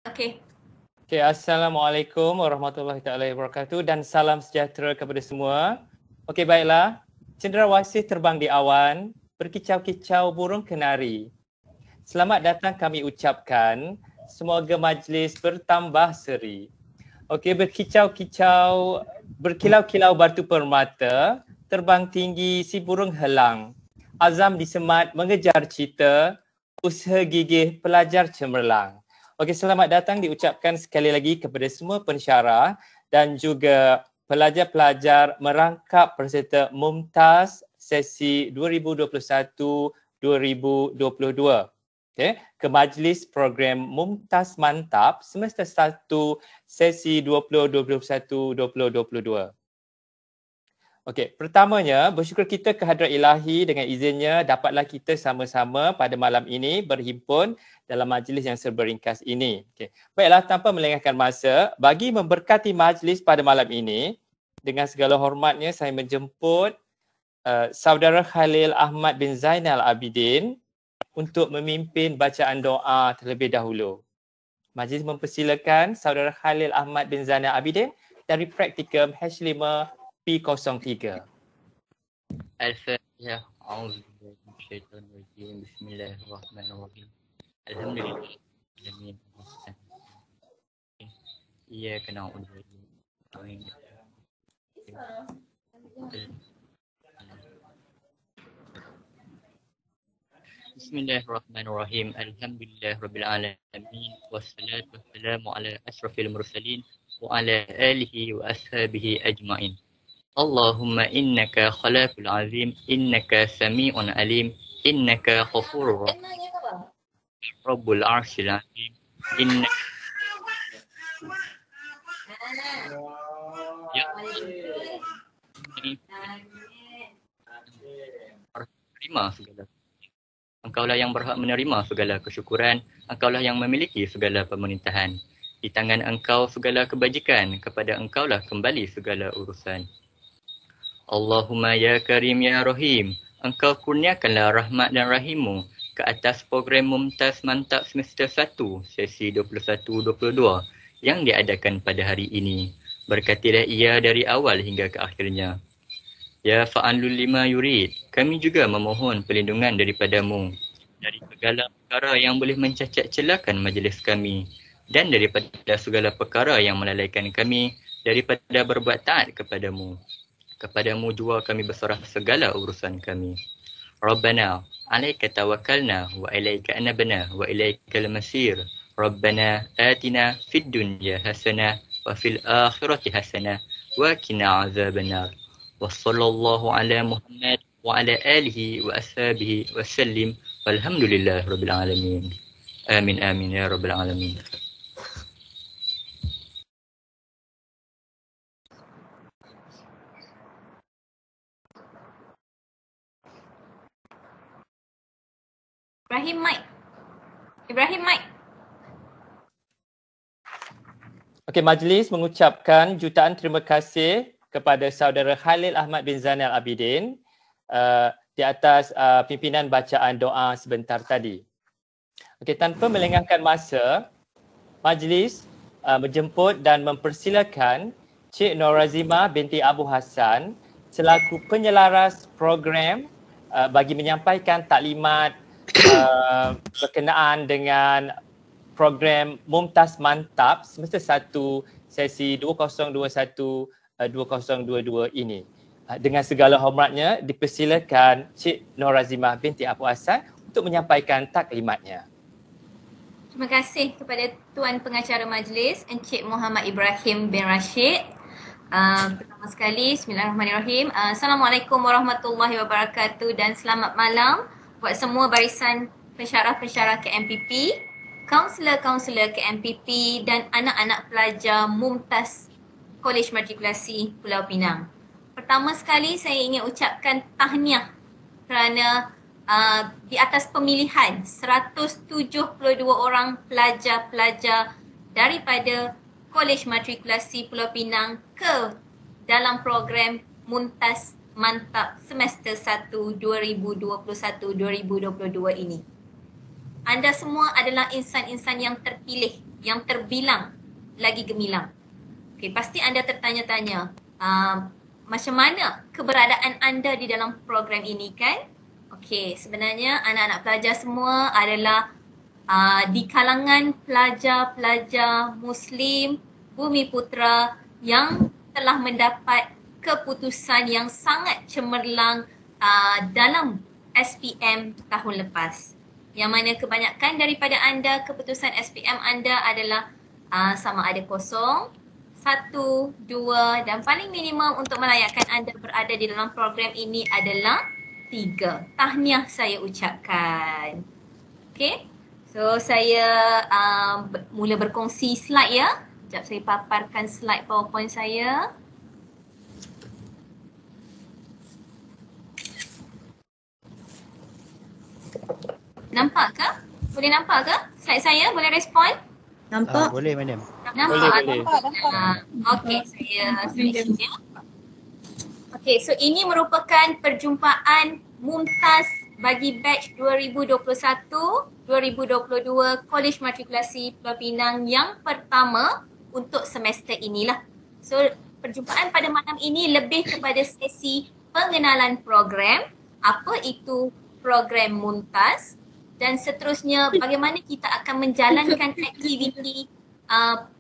Okey. Okay, Assalamualaikum warahmatullahi taala wabarakatuh dan salam sejahtera kepada semua. Okey, baiklah. Cendrawasih terbang di awan, berkicau-kicau burung kenari. Selamat datang kami ucapkan, semoga majlis bertambah seri. Okey, berkicau-kicau, berkilau-kilau batu permata, terbang tinggi si burung helang. Azam disemat mengejar cita, usaha gigih pelajar cemerlang. Okey, selamat datang diucapkan sekali lagi kepada semua pensyarah dan juga pelajar-pelajar merangkap peserta Mumtaz sesi 2021-2022. Okay, ke majlis program Mumtaz Mantap semester 1 sesi 2021-2022. Okey, pertamanya bersyukur kita kehadrat Ilahi dengan izinnya dapatlah kita sama-sama pada malam ini berhimpun dalam majlis yang serba ringkas ini. Okey. Baiklah, tanpa melengahkan masa, bagi memberkati majlis pada malam ini, dengan segala hormatnya saya menjemput Saudara Khalil Ahmad bin Zainal Abidin untuk memimpin bacaan doa terlebih dahulu. Majlis mempersilakan Saudara Khalil Ahmad bin Zainal Abidin dari Praktikum H5P03. Al-Fatihah. A'udzubillahi minasyaitonir rajim. Bismillahirrahmanirrahim. Alhamdulillah. Alamin. Iyyaka na'budu wa iyyaka nasta'in. Bismillahirrahmanirrahim. Alhamdulillahirabbil alamin. Wassalatu wassalamu ala asyrafil mursalin wa ala alihi wa ashabihi ajmain. Allahumma innaka khalaqul azim, innaka sami'un alim, innaka ghafurur rahim. Rabbul arsyil azim. Innaka ya terima segala. Engkaulah yang berhak menerima segala kesyukuran, engkaulah yang memiliki segala pemerintahan. Di tangan engkau segala kebajikan, kepada engkaulah kembali segala urusan. Allahumma ya Karim ya Rahim, engkau kurniakanlah rahmat dan rahimmu ke atas program Mumtaz Mantap semester 1 sesi 21-22 yang diadakan pada hari ini. Berkatilah ia dari awal hingga ke akhirnya. Ya fa'alul lima yurid, kami juga memohon perlindungan daripadamu dari segala perkara yang boleh mencacat celakan majlis kami dan daripada segala perkara yang melalaikan kami daripada berbuat taat kepadamu. Kepadamu jua kami berserah segala urusan kami. Rabbana, alaika tawakkalna wa ilaika anabna wa ilaikal masir. Rabbana atina fid dunya hasanah wa fil akhirati hasanah wa qina azabannar. Wa sallallahu ala Muhammad wa ala alihi wa ashabihi wa sallim walhamdulillahi rabbil alamin. Amin amin ya rabbil alamin. Ibrahim mic. Okey, majlis mengucapkan jutaan terima kasih kepada Saudara Khalil Ahmad bin Zainal Abidin di atas pimpinan bacaan doa sebentar tadi. Okey, tanpa melengahkan masa, majlis menjemput dan mempersilakan Cik Norazima binti Abu Hassan selaku penyelaras program bagi menyampaikan taklimat berkenaan dengan program Mumtaz Mantap semester 1 sesi 2021-2022 ini. Dengan segala hormatnya dipersilakan Cik Norazimah binti Abu Hassan untuk menyampaikan taklimatnya. Terima kasih kepada Tuan Pengacara Majlis Encik Muhammad Ibrahim bin Rashid. Pertama sekali, Bismillahirrahmanirrahim. Assalamualaikum warahmatullahi wabarakatuh dan selamat malam buat semua barisan pensyarah-pensyarah KMPP, kaunselor-kaunselor KMPP dan anak-anak pelajar Mumtaz Kolej Matrikulasi Pulau Pinang. Pertama sekali saya ingin ucapkan tahniah kerana di atas pemilihan 172 orang pelajar-pelajar daripada Kolej Matrikulasi Pulau Pinang ke dalam program Mumtaz Mantap semester 1 2021-2022 ini. Anda semua adalah insan-insan yang terpilih yang terbilang lagi gemilang. Okey, pasti anda tertanya-tanya, macam mana keberadaan anda di dalam program ini kan? Okey, sebenarnya anak-anak pelajar semua adalah di kalangan pelajar-pelajar Muslim Bumi Putera yang telah mendapat keputusan yang sangat cemerlang dalam SPM tahun lepas. Yang mana kebanyakan daripada anda, keputusan SPM anda adalah sama ada 0, 1, 2 dan paling minimum untuk melayakkan anda berada di dalam program ini adalah 3. Tahniah saya ucapkan. Okey. So saya mula berkongsi slide ya. Sekejap saya paparkan slide PowerPoint saya. Nampak ke? Boleh nampak ke? Slide saya boleh respon? Nampak? Boleh, madam. Nampak? Boleh. Okey, saya switch ya. Okey, so ini merupakan perjumpaan mumtaz bagi batch 2021-2022 Kolej Matrikulasi Pulau Pinang yang pertama untuk semester inilah. So perjumpaan pada malam ini lebih kepada sesi pengenalan program, apa itu program mumtaz dan seterusnya bagaimana kita akan menjalankan aktiviti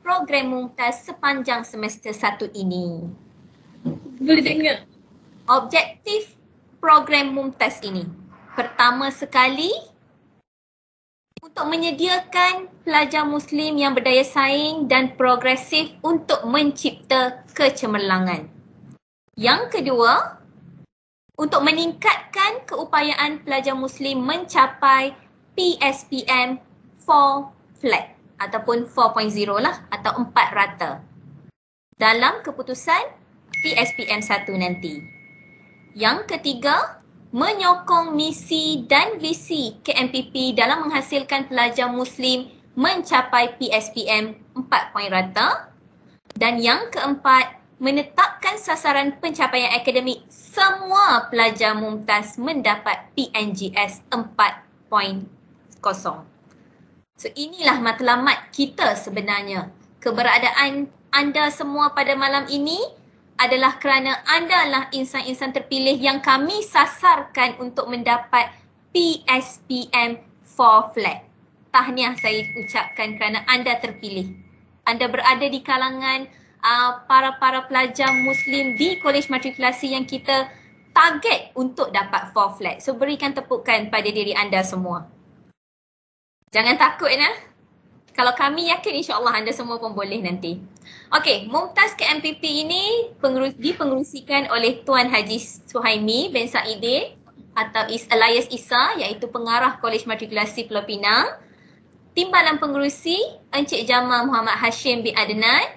program mumtaz sepanjang semester 1 ini. Boleh tengok. Objektif program mumtaz ini pertama sekali untuk menyediakan pelajar Muslim yang berdaya saing dan progresif untuk mencipta kecemerlangan. Yang kedua, untuk meningkatkan keupayaan pelajar Muslim mencapai PSPM 4 flat ataupun 4.0 lah atau 4 rata dalam keputusan PSPM 1 nanti. Yang ketiga, menyokong misi dan visi KMPP dalam menghasilkan pelajar Muslim mencapai PSPM 4 poin rata. Dan yang keempat, menetapkan sasaran pencapaian akademik semua pelajar mumtaz mendapat PNGS 4.0. So inilah matlamat kita sebenarnya. Keberadaan anda semua pada malam ini adalah kerana anda lah insan-insan terpilih yang kami sasarkan untuk mendapat PSPM 4 flat. Tahniah saya ucapkan kerana anda terpilih. Anda berada di kalangan para pelajar Muslim di Kolej Matrikulasi yang kita target untuk dapat 4 flat. So berikan tepukan pada diri anda semua. Jangan takut ya. Kalau kami yakin insya-Allah anda semua pun boleh nanti. Okey, Mumtaz KMPP ini dipengerusikan oleh Tuan Haji Suhaimi bin Saidin atau Alias Isa iaitu pengarah Kolej Matrikulasi Pulau Pinang. Timbalan pengerusi Encik Jamal Muhammad Hashim bin Adnan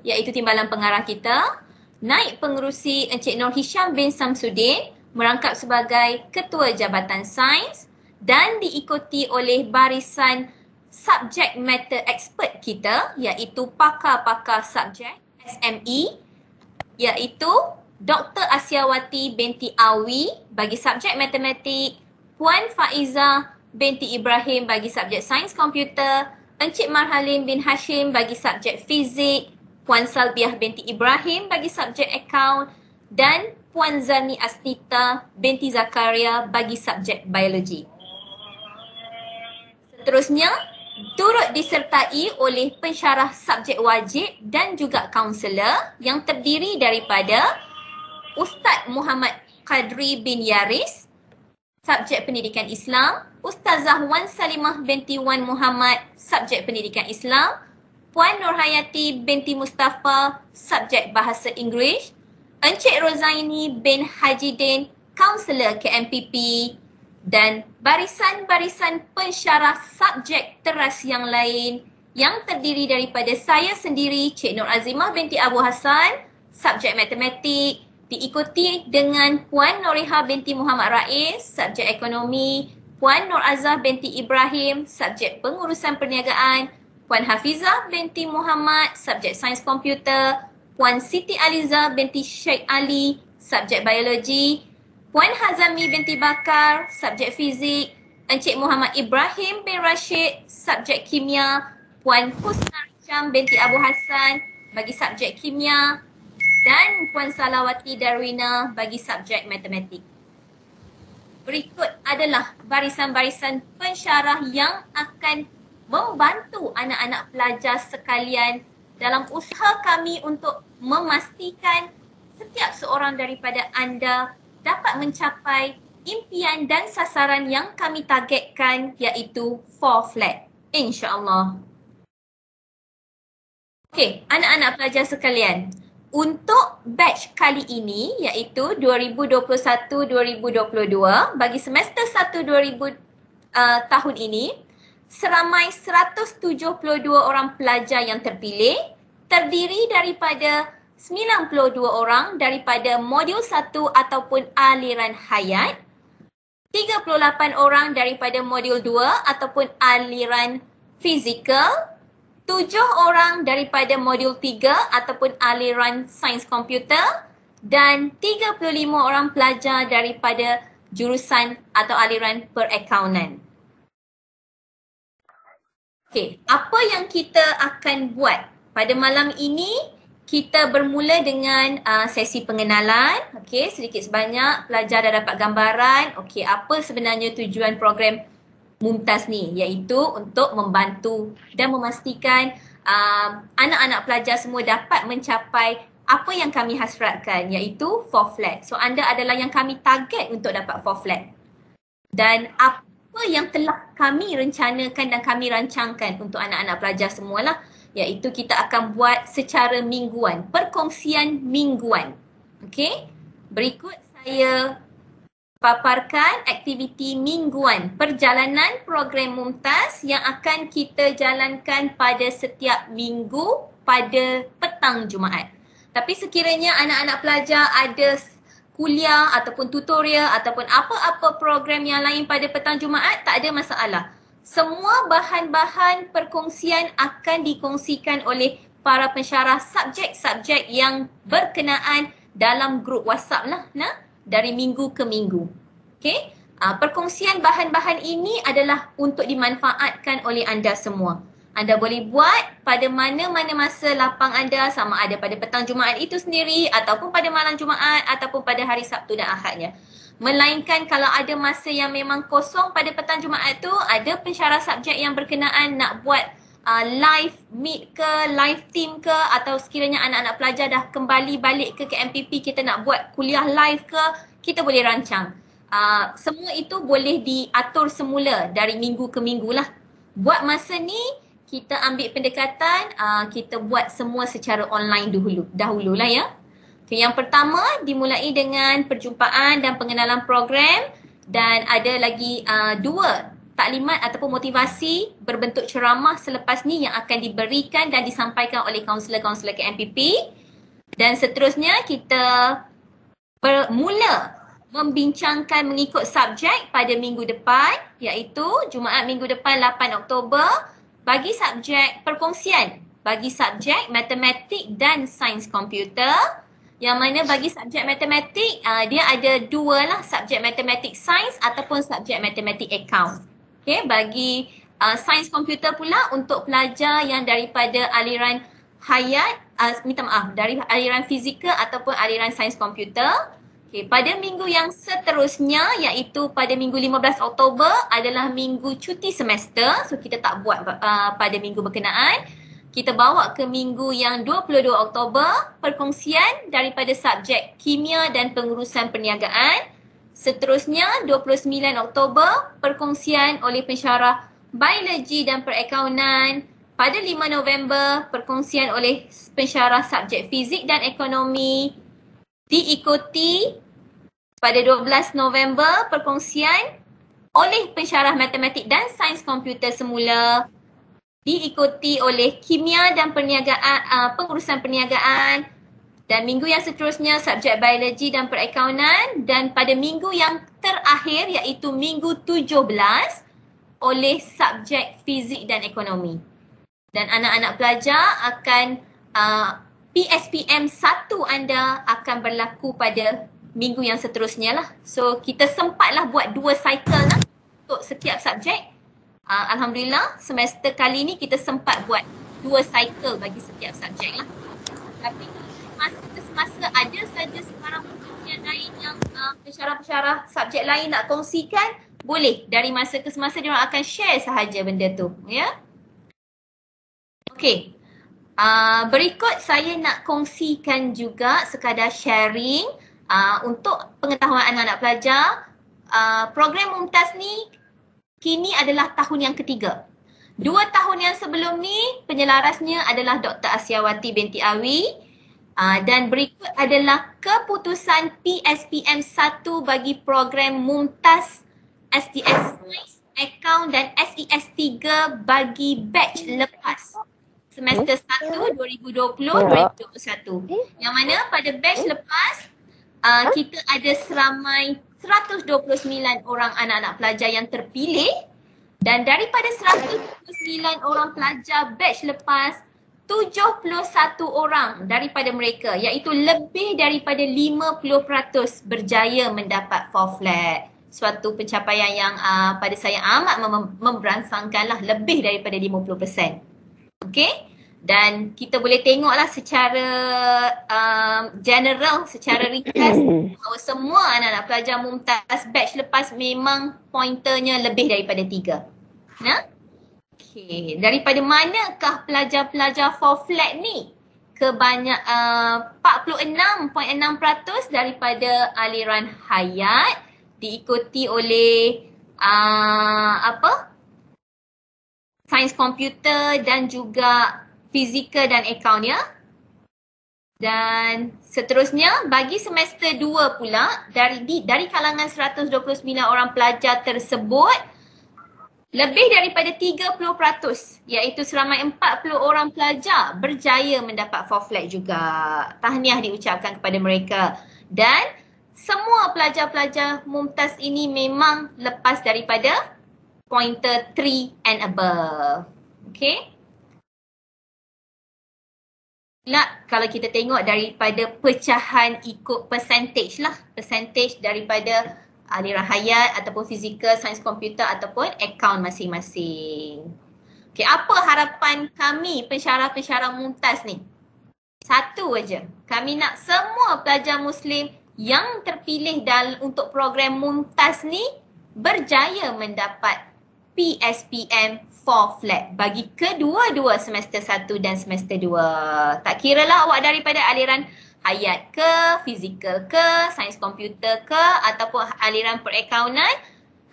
iaitu timbalan pengarah kita. Naib pengerusi Encik Nur Hisham bin Samsudin merangkap sebagai Ketua Jabatan Sains dan diikuti oleh barisan subject matter expert kita iaitu pakar-pakar subjek SME iaitu Dr. Asyawati binti Awi bagi subjek matematik, Puan Faiza binti Ibrahim bagi subjek sains komputer, Encik Marhalim bin Hashim bagi subjek fizik, Puan Salbiah binti Ibrahim bagi subjek account dan Puan Zarni Astita binti Zakaria bagi subjek biologi. Seterusnya, turut disertai oleh pensyarah subjek wajib dan juga kaunselor yang terdiri daripada Ustaz Muhammad Qadri bin Yaris, subjek pendidikan Islam, Ustazah Wan Salimah binti Wan Muhammad, subjek pendidikan Islam, Puan Nurhayati binti Mustafa, subjek bahasa Inggeris, Encik Rozaini bin Hajidin, kaunselor KMPP dan barisan-barisan pensyarah subjek teras yang lain yang terdiri daripada saya sendiri, Cik Nur Azimah binti Abu Hassan, subjek matematik, diikuti dengan Puan Noriha binti Muhammad Rais, subjek ekonomi, Puan Nur Azah binti Ibrahim, subjek pengurusan perniagaan, Puan Hafizah binti Muhammad, subjek sains komputer, Puan Siti Aliza binti Sheikh Ali, subjek biologi, Puan Hazami binti Bakar, subjek fizik, Encik Muhammad Ibrahim bin Rashid, subjek kimia, Puan Husna Hisham binti Abu Hassan bagi subjek kimia dan Puan Salawati Darwina bagi subjek matematik. Berikut adalah barisan-barisan pensyarah yang akan membantu anak-anak pelajar sekalian dalam usaha kami untuk memastikan setiap seorang daripada anda dapat mencapai impian dan sasaran yang kami targetkan, iaitu 4 flat. InsyaAllah. Okey, anak-anak pelajar sekalian. Untuk batch kali ini, iaitu 2021-2022, bagi semester 1 tahun ini, seramai 172 orang pelajar yang terpilih, terdiri daripada 92 orang daripada modul 1 ataupun aliran hayat, 38 orang daripada modul 2 ataupun aliran fizikal, 7 orang daripada modul 3 ataupun aliran sains komputer dan 35 orang pelajar daripada jurusan atau aliran perakaunan. Okey, apa yang kita akan buat pada malam ini? Kita bermula dengan sesi pengenalan. Okey, sedikit sebanyak pelajar dah dapat gambaran. Okey, apa sebenarnya tujuan program Mumtaz ni, iaitu untuk membantu dan memastikan anak-anak pelajar semua dapat mencapai apa yang kami hasratkan, iaitu 4 flat. So anda adalah yang kami target untuk dapat 4 flat. Dan apa yang telah kami rencanakan dan kami rancangkan untuk anak-anak pelajar semualah, iaitu kita akan buat secara mingguan, perkongsian mingguan. Okey, berikut saya paparkan aktiviti mingguan perjalanan program Mumtaz yang akan kita jalankan pada setiap minggu pada petang Jumaat. Tapi sekiranya anak-anak pelajar ada kuliah ataupun tutorial ataupun apa-apa program yang lain pada petang Jumaat, tak ada masalah. Semua bahan-bahan perkongsian akan dikongsikan oleh para pensyarah subjek-subjek yang berkenaan dalam grup WhatsApp lah, dari minggu ke minggu. Okey, perkongsian bahan-bahan ini adalah untuk dimanfaatkan oleh anda semua. Anda boleh buat pada mana-mana masa lapang anda, sama ada pada petang Jumaat itu sendiri ataupun pada malam Jumaat ataupun pada hari Sabtu dan Ahadnya. Melainkan kalau ada masa yang memang kosong pada petang Jumaat tu, ada pensyarah subjek yang berkenaan nak buat live meet ke, live team ke, atau sekiranya anak-anak pelajar dah kembali balik ke KMPP, kita nak buat kuliah live ke, kita boleh rancang. Semua itu boleh diatur semula dari minggu ke minggu lah. Buat masa ni, kita ambil pendekatan, kita buat semua secara online dahulu lah ya. Okay, yang pertama dimulai dengan perjumpaan dan pengenalan program, dan ada lagi 2 taklimat ataupun motivasi berbentuk ceramah selepas ni yang akan diberikan dan disampaikan oleh kaunselor-kaunselor KMPP. Dan seterusnya kita bermula membincangkan mengikut subjek pada minggu depan, iaitu Jumaat minggu depan 8 Oktober bagi subjek perkongsian, bagi subjek matematik dan sains komputer. Yang mana bagi subjek matematik, dia ada 2 lah, subjek matematik sains ataupun subjek matematik account. Okay, bagi sains komputer pula untuk pelajar yang daripada aliran hayat, dari aliran fizikal ataupun aliran sains komputer. Okay, pada minggu yang seterusnya, iaitu pada minggu 15 Oktober adalah minggu cuti semester. So kita tak buat pada minggu berkenaan. Kita bawa ke minggu yang 22 Oktober, perkongsian daripada subjek kimia dan pengurusan perniagaan. Seterusnya 29 Oktober, perkongsian oleh pensyarah biologi dan perakaunan. Pada 5 November, perkongsian oleh pensyarah subjek fizik dan ekonomi. Diikuti pada 12 November, perkongsian oleh pensyarah matematik dan sains komputer semula. Diikuti oleh kimia dan perniagaan, pengurusan perniagaan, dan minggu yang seterusnya subjek biologi dan perakaunan, dan pada minggu yang terakhir iaitu minggu 17 oleh subjek fizik dan ekonomi. Dan anak-anak pelajar akan PSPM 1 anda akan berlaku pada minggu yang seterusnya lah. So kita sempatlah buat 2 cycle lah untuk setiap subjek. Alhamdulillah semester kali ni kita sempat buat 2 cycle bagi setiap subjek lah. Tapi masa ke semasa ada saja sekarang perkongsian lain yang pensyarah-pensyarah subjek lain nak kongsikan, boleh dari masa ke semasa diorang akan share sahaja benda tu, ya. Okey. Berikut saya nak kongsikan juga sekadar sharing untuk pengetahuan anak-anak pelajar. Program Mumtaz ni kini adalah tahun yang ketiga. 2 tahun yang sebelum ni penyelarasnya adalah Dr. Asyawati binti Awi. Dan berikut adalah keputusan PSPM 1 bagi program Mumtaz SDS Science, Account dan SES 3 bagi batch lepas. Semester 1 2020-2021. Yang mana pada batch lepas kita ada seramai 129 orang anak-anak pelajar yang terpilih, dan daripada 129 orang pelajar batch lepas, 71 orang daripada mereka, iaitu lebih daripada 50% berjaya mendapat 4 flat. Suatu pencapaian yang pada saya amat memberansangkanlah, lebih daripada 50%. Okey? Dan kita boleh tengoklah secara general, secara ringkas bahawa semua anak-anak pelajar Mumtaz batch lepas memang pointernya lebih daripada 3. Nah? Okey, daripada manakah pelajar-pelajar 4 flat ni? Kebanyak 46.6% daripada aliran Hayat, diikuti oleh sains komputer dan juga fizikal dan akaun, ya. Dan seterusnya bagi semester 2 pula, dari kalangan 129 orang pelajar tersebut, lebih daripada 30%, iaitu seramai 40 orang pelajar berjaya mendapat 4 flat juga. Tahniah diucapkan kepada mereka. Dan semua pelajar-pelajar Mumtaz ini memang lepas daripada pointer 3 and above. Okay? Kalau kita tengok daripada pecahan ikut percentage lah. Percentage daripada aliran Hayat ataupun fizikal, sains komputer ataupun akaun masing-masing. Okay, apa harapan kami pensyarah-pensyarah Mumtaz ni? Satu aja. Kami nak semua pelajar Muslim yang terpilih untuk program Mumtaz ni berjaya mendapat PSPM 4 flat bagi kedua-dua semester 1 dan semester 2. Tak kira lah awak daripada aliran Hayat ke, fizikal ke, sains komputer ke, ataupun aliran perakaunan,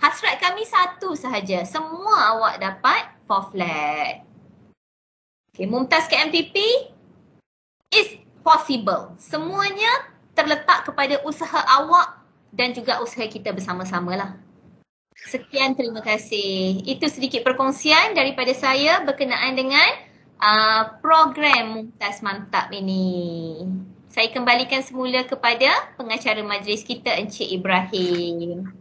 hasrat kami satu sahaja. Semua awak dapat 4 flat. Okay, Mumtaz KMTP is possible. Semuanya terletak kepada usaha awak dan juga usaha kita bersama-sama lah. Sekian, terima kasih. Itu sedikit perkongsian daripada saya berkenaan dengan program Mumtaz Mantap ini. Saya kembalikan semula kepada pengacara majlis kita, Encik Ibrahim.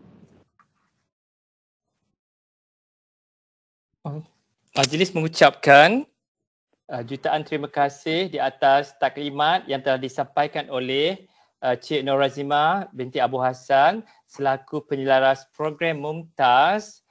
Majlis mengucapkan jutaan terima kasih di atas taklimat yang telah disampaikan oleh Cik Nur Razimah binti Abu Hassan selaku penyelaras program Mumtaz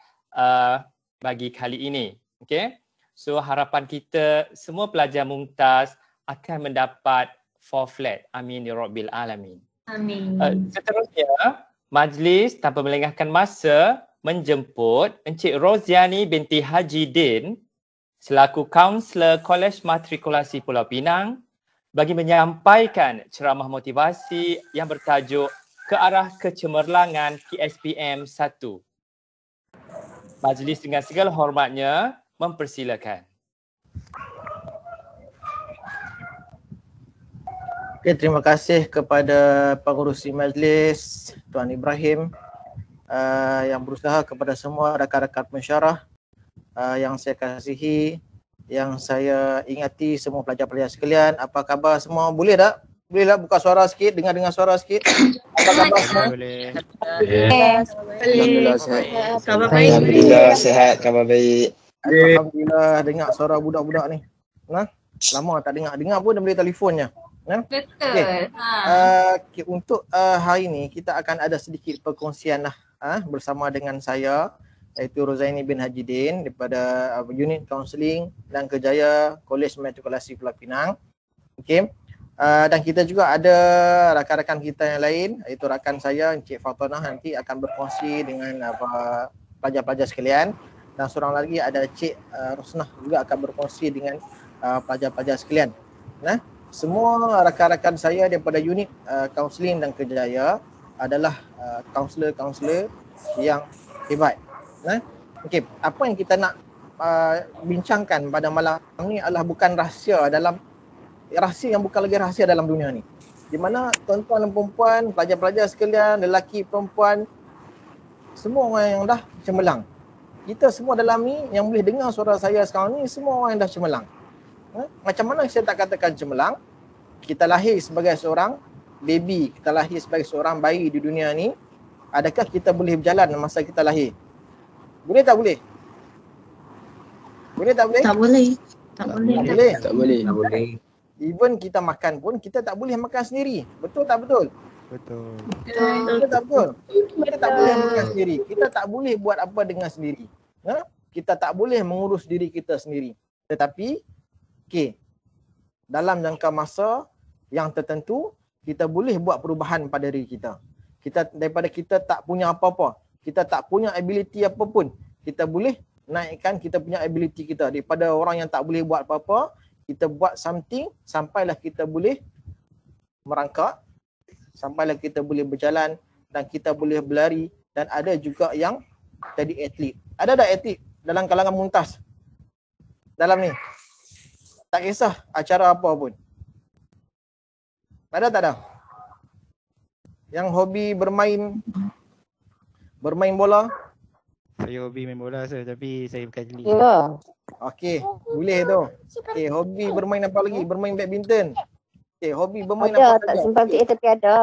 bagi kali ini. Okay? So harapan kita semua pelajar Mumtaz akan mendapat 4 flat. Amin ya Rabbil Alamin. Amin. Seterusnya, majlis tanpa melengahkan masa menjemput Encik Roziani binti Haji Din selaku kaunselor Kolej Matrikulasi Pulau Pinang bagi menyampaikan ceramah motivasi yang bertajuk Ke Arah Kecemerlangan PSPM 1. Majlis dengan segala hormatnya mempersilakan. Okay, terima kasih kepada pengurusi majlis Tuan Ibrahim yang berusaha, kepada semua rakan-rakan pensyarah yang saya kasihi, yang saya ingati, semua pelajar-pelajar sekalian. Apa khabar semua? Boleh tak? Boleh tak buka suara sikit, dengar suara sikit? Apa khabar semua? Boleh. Alhamdulillah sihat. Khabar baik. Alhamdulillah sihat, khabar baik. Alhamdulillah dengar suara budak-budak ni. Nah, lama tak dengar pun dah boleh telefonnya. Betul. Okay. Okay, untuk hari ni kita akan ada sedikit perkongsian lah bersama dengan saya iaitu Rozaini bin Hajidin daripada unit kaunseling dan kerjaya Kolej Matrikulasi Pulau Pinang. Okey. Dan kita juga ada rakan-rakan kita yang lain, iaitu rakan saya Encik Fatonah nanti akan berkongsi dengan pelajar-pelajar sekalian, dan seorang lagi ada Cik Rosnah juga akan berkongsi dengan pelajar-pelajar sekalian. Nah, semua rakan-rakan saya daripada unit kaunseling dan kerjaya adalah kaunselor-kaunselor yang hebat. Nah, okey, apa yang kita nak bincangkan pada malam ni adalah bukan rahsia yang bukan lagi rahsia dalam dunia ni. Di mana tuan-tuan dan puan-puan, pelajar-pelajar sekalian, lelaki, perempuan, semua orang yang dah cemerlang. Kita semua dalam ni yang boleh dengar suara saya sekarang ni, semua orang yang dah cemerlang. Macam mana saya tak katakan cemerlang? Kita lahir sebagai seorang baby, kita lahir sebagai seorang bayi di dunia ni. Adakah kita boleh berjalan masa kita lahir? Boleh tak boleh? Boleh tak boleh? Tak boleh. Tak boleh. Tak boleh. Tak boleh. Tak boleh. Even kita makan pun kita tak boleh makan sendiri. Betul tak betul? Betul. Betul tak betul? Kita tak boleh makan sendiri. Kita tak boleh buat apa dengan sendiri. Kita tak boleh mengurus diri kita sendiri. Tetapi dalam jangka masa yang tertentu kita boleh buat perubahan pada diri kita. Daripada kita tak punya apa-apa, kita tak punya ability apa pun, kita boleh naikkan kita punya ability kita. Daripada orang yang tak boleh buat apa-apa, kita buat something sampailah kita boleh merangkak, sampailah kita boleh berjalan dan kita boleh berlari, dan ada juga yang jadi atlet. Ada tak atlet dalam kalangan Mumtaz? Dalam ni. Tak kisah acara apa pun. Ada tak ada? Yang hobi bermain bola? Saya hobi main bola tapi saya bukan atlet. Ya. Okey, boleh tu. Okey, hobi bermain apa lagi? Bermain badminton. Okey, hobi bermain apa Ada, tak saja? simpan PA tapi ada.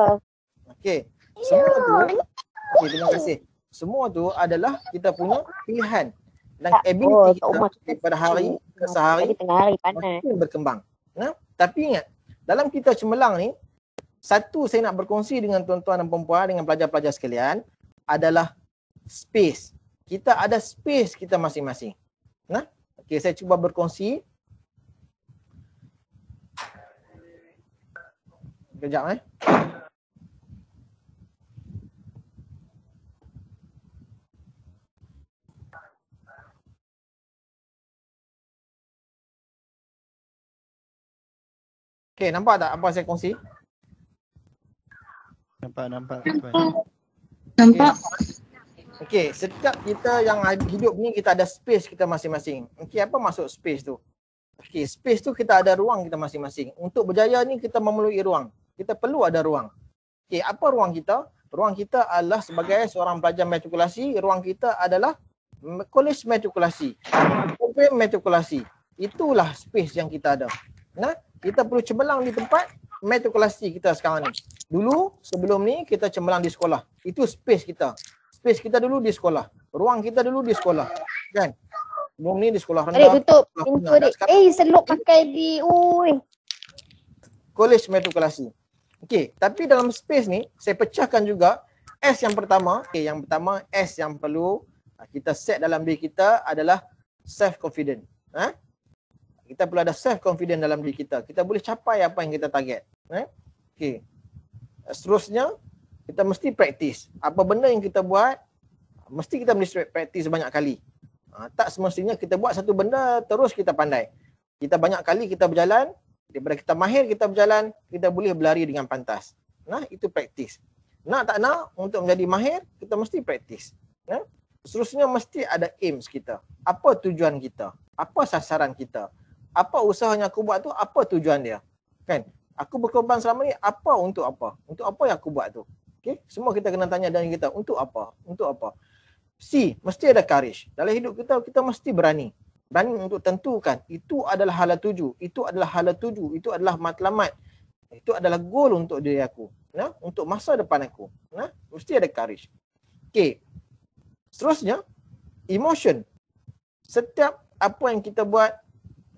Okey. Semua tu, okey, terima kasih. Semua tu adalah kita punya pilihan dan ability tak Umar kita daripada hari ke sehari Lagi tengah hari panas. makin berkembang. Tapi ingat, dalam kita cemerlang ni, satu saya nak berkongsi dengan tuan-tuan dan puan-puan, dengan pelajar-pelajar sekalian, adalah space. Kita ada space kita masing-masing. Okey, saya cuba berkongsi. Kejap Okey, nampak tak apa saya kongsi? Nampak. Nampak? Okey, setiap kita yang hidup ni kita ada space kita masing-masing. Okey, apa maksud space tu? Okey, space tu kita ada ruang kita masing-masing. Untuk berjaya ni kita memerlukan ruang. Kita perlu ada ruang. Okey, apa ruang kita? Ruang kita adalah sebagai seorang pelajar matrikulasi, ruang kita adalah kolej matrikulasi, program matrikulasi. Itulah space yang kita ada. Kita perlu cemerlang di tempat matrikulasi kita sekarang ni. Dulu sebelum ni kita cemerlang di sekolah. Itu space kita. Space kita dulu di sekolah. Ruang kita dulu di sekolah. Kan? Sebelum ni di sekolah rendah. Adik tutup pintu adik. Seluk pakai di Kolej matrikulasi. Okey, tapi dalam space ni saya pecahkan juga S yang pertama. Okey, yang pertama S yang perlu kita set dalam diri kita adalah self confident. Kita perlu ada self confident dalam diri kita. Kita boleh capai apa yang kita target. Okey. Seterusnya kita mesti praktis. Apa benda yang kita buat mesti kita mesti praktis banyak kali. Tak semestinya kita buat satu benda terus kita pandai. Kita banyak kali kita berjalan, daripada kita mahir kita berjalan, kita boleh berlari dengan pantas. Itu praktis. Nak tak nak untuk menjadi mahir, kita mesti praktis. Seterusnya mesti ada aims kita. Apa tujuan kita? Apa sasaran kita? Apa usaha yang aku buat tu, apa tujuan dia? Kan? Aku berkorban selama ni apa untuk apa? Untuk apa yang aku buat tu? Okey, semua kita kena tanya diri kita, untuk apa? Untuk apa? C, mesti ada courage. Dalam hidup kita, kita mesti berani. Berani untuk tentukan, itu adalah hala tuju, itu adalah hala tuju, itu adalah matlamat. Itu adalah goal untuk diri aku. Untuk masa depan aku. Mesti ada courage. Okey. Seterusnya, emotion. Setiap apa yang kita buat,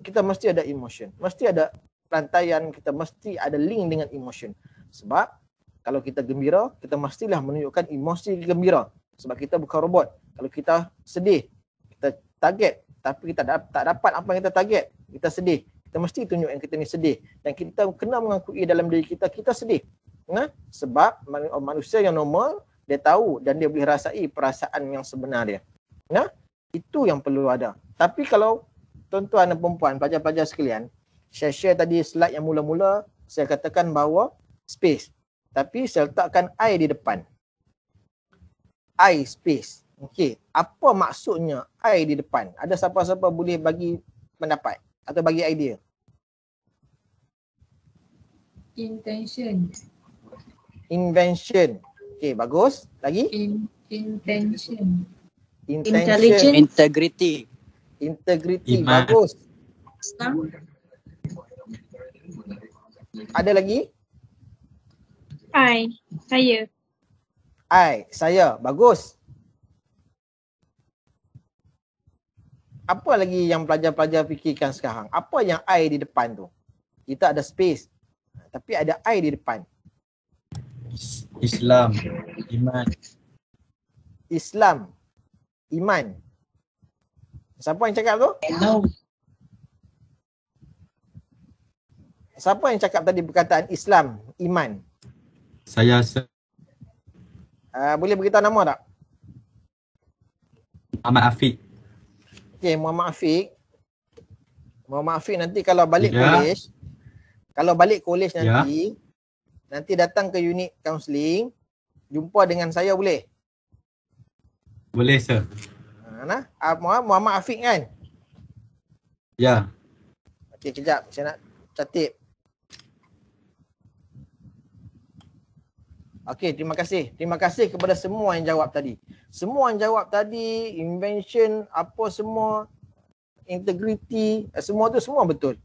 kita mesti ada emotion. Mesti ada rantaian, kita mesti ada link dengan emotion. Sebab kalau kita gembira, kita mestilah menunjukkan emosi gembira. Sebab kita bukan robot. Kalau kita sedih, kita target tapi kita tak dapat apa yang kita target, kita sedih. Kita mesti tunjuk yang kita ni sedih dan kita kena mengakui dalam diri kita sedih. Sebab manusia yang normal dia tahu dan dia boleh rasai perasaan yang sebenar dia. Itu yang perlu ada. Tapi kalau tuan-tuan dan perempuan, pelajar-pelajar sekalian, saya share tadi slide yang mula-mula, saya katakan bahawa space. Tapi saya letakkan I di depan. I space. Okey, apa maksudnya I di depan? Ada siapa-siapa boleh bagi pendapat atau bagi idea? Intention. Invention. Okey, bagus. Lagi? Intention. Intention. Integrity. Integrity. Iman. Bagus. Ada lagi? Saya. Saya. Bagus. Apa lagi yang pelajar-pelajar fikirkan sekarang? Apa yang I di depan tu? Kita ada space. Tapi ada I di depan. Islam, iman. Islam. Iman. Siapa yang cakap tu? Siapa yang cakap tadi perkataan Islam, iman? Saya Boleh beritahu nama tak? Muhammad Afiq. Okey, Muhammad Afiq. Muhammad Afiq nanti kalau balik Ya. college nanti datang ke unit counselling, jumpa dengan saya boleh? Boleh, sir. Muhammad Afiq kan? Ya. Okey, kejap saya nak catat. Okey, terima kasih. Terima kasih kepada semua yang jawab tadi. Semua yang jawab tadi, invention, apa semua, integrity, semua tu semua betul.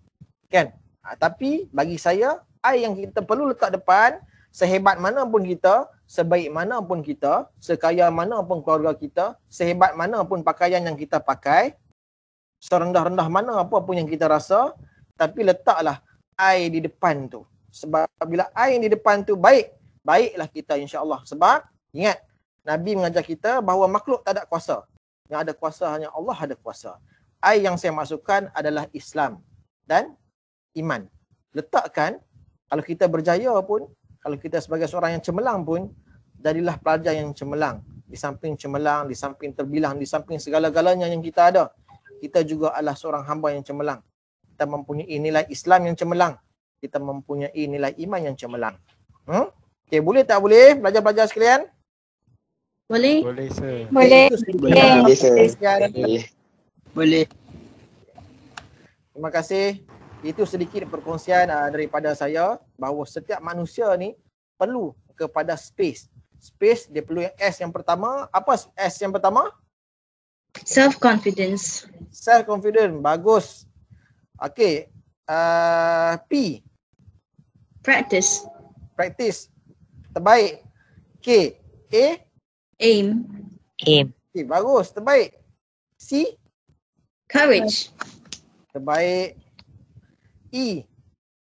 Kan? Tapi bagi saya, I yang kita perlu letak depan, sehebat mana pun kita, sebaik mana pun kita, sekaya mana pun keluarga kita, sehebat mana pun pakaian yang kita pakai, serendah-rendah mana apa pun yang kita rasa, tapi letaklah I di depan tu. Sebab bila I yang di depan tu baiklah kita insya-Allah. Sebab ingat, Nabi mengajar kita bahawa makhluk tak ada kuasa. Yang ada kuasa hanya Allah ada kuasa. I yang saya masukkan adalah Islam dan iman. Letakkan, kalau kita berjaya pun, kalau kita sebagai seorang yang cemerlang pun, jadilah pelajar yang cemerlang. Di samping cemerlang, di samping terbilang, di samping segala-galanya yang kita ada, kita juga adalah seorang hamba yang cemerlang. Kita mempunyai nilai Islam yang cemerlang. Kita mempunyai nilai iman yang cemerlang. Okey, boleh tak boleh pelajar-pelajar sekalian? Boleh. Boleh, sir. Boleh. Boleh, sir. Boleh. Terima kasih. Itu sedikit perkongsian daripada saya bahawa setiap manusia ni perlu kepada space. Space dia perlu yang S yang pertama. Apa S yang pertama? Self-confidence. Self-confidence. Bagus. Okey. P. Practice. Practice. Terbaik. K. A. Aim. Okay, bagus. Terbaik. C. Courage. Terbaik. E.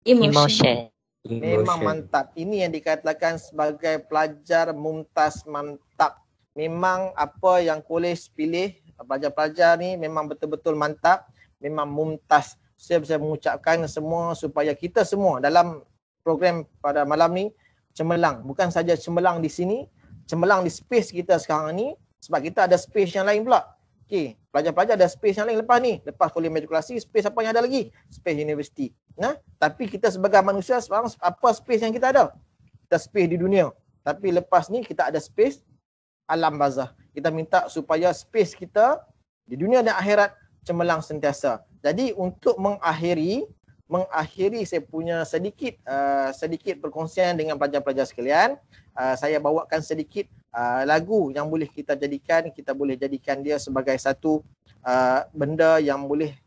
Emotion. Memang mantap. Ini yang dikatakan sebagai pelajar mumtaz mantap. Memang apa yang kolej pilih, pelajar-pelajar ni memang betul-betul mantap. Memang mumtaz. Saya bisa mengucapkan semua supaya kita semua dalam program pada malam ni cemerlang. Bukan saja cemerlang di sini, cemerlang di space kita sekarang ni. Sebab kita ada space yang lain pula. Okey, pelajar-pelajar ada space yang lain lepas ni. Lepas kuliah matrikulasi, space apa yang ada lagi? Space universiti. Tapi kita sebagai manusia sekarang apa space yang kita ada? Kita space di dunia. Tapi lepas ni kita ada space alam barzah. Kita minta supaya space kita di dunia dan akhirat cemerlang sentiasa. Jadi untuk mengakhiri saya punya sedikit perkongsian dengan pelajar-pelajar sekalian. Saya bawakan sedikit lagu yang boleh kita boleh jadikan dia sebagai satu benda yang boleh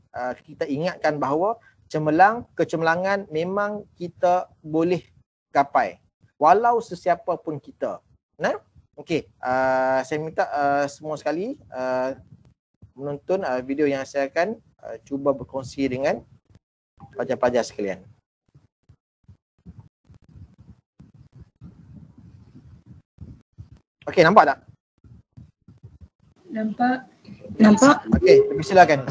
kita ingatkan bahawa kecemerlangan memang kita boleh gapai walau sesiapa pun kita. Okey, saya minta semua sekali menonton video yang saya akan cuba berkongsi dengan pelajar-pelajar sekalian. Okey, nampak tak? Nampak? Nampak? Okey, silakan.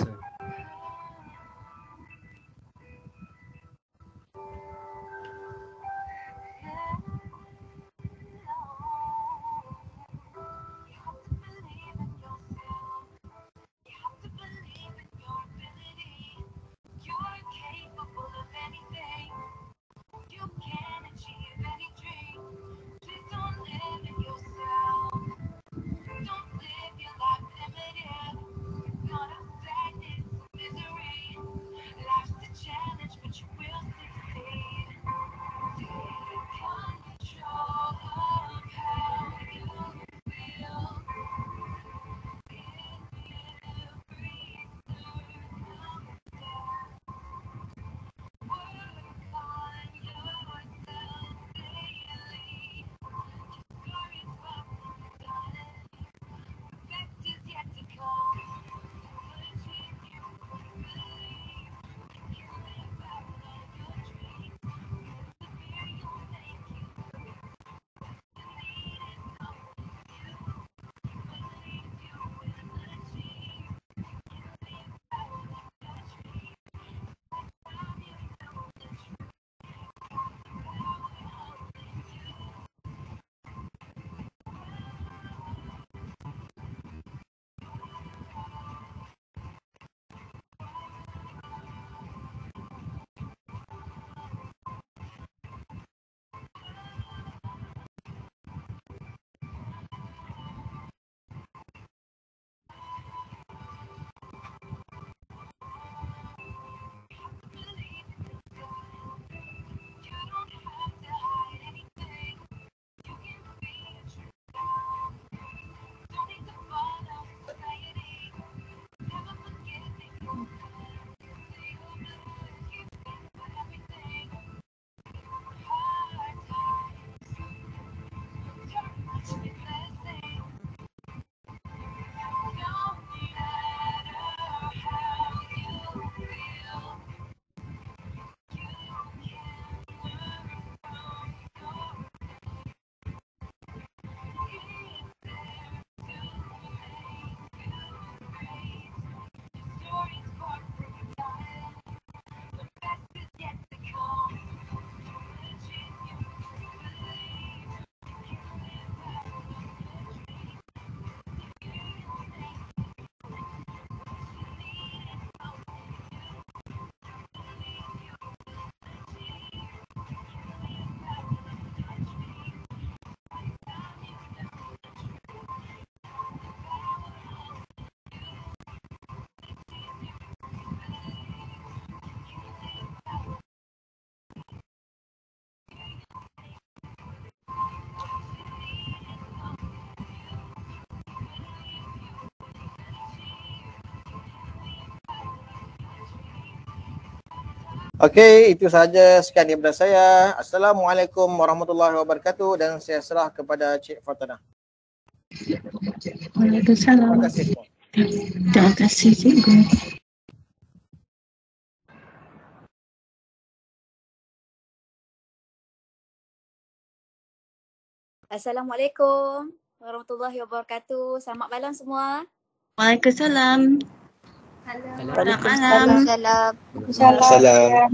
Okey, itu saja sekian daripada saya. Assalamualaikum warahmatullahi wabarakatuh dan saya serah kepada Cik Fatana. Waalaikumsalam. Terima kasih semua. Terima kasih cikgu. Assalamualaikum warahmatullahi wabarakatuh. Selamat malam semua. Waalaikumsalam. Selamat malam. Salam.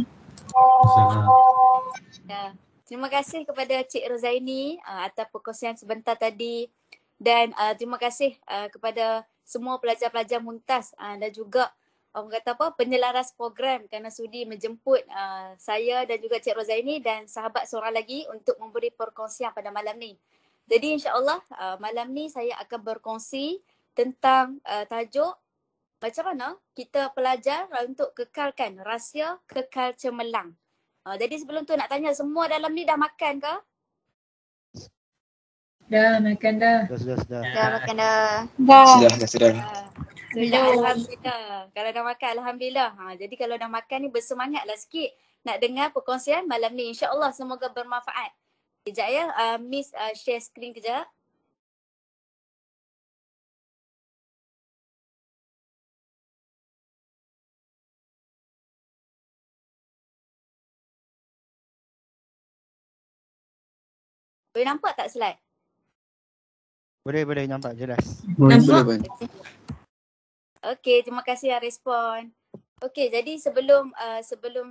Ya, terima kasih kepada Cik Rozaini atas perkongsian sebentar tadi dan terima kasih kepada semua pelajar-pelajar Muntas dan juga orang kata apa penyelaras program kerana sudi menjemput saya dan juga Cik Rozaini dan sahabat seorang lagi untuk memberi perkongsian pada malam ni. Jadi insya-Allah malam ni saya akan berkongsi tentang tajuk macam mana kita pelajar untuk kekalkan rahsia kekal cemerlang. Jadi sebelum tu nak tanya semua dalam ni dah makan ke? Dah makan dah. Sudah. Dah makan dah. Sudah. Sudah alhamdulillah. Kalau dah makan alhamdulillah. Jadi kalau dah makan ni bersemangatlah sikit nak dengar perkongsian malam ni. InsyaAllah semoga bermanfaat. Kejap ya, Miss share screen kejap. Boleh nampak tak slide? Boleh nampak jelas. Nampak? Okey, terima kasih yang respon. Okey, jadi sebelum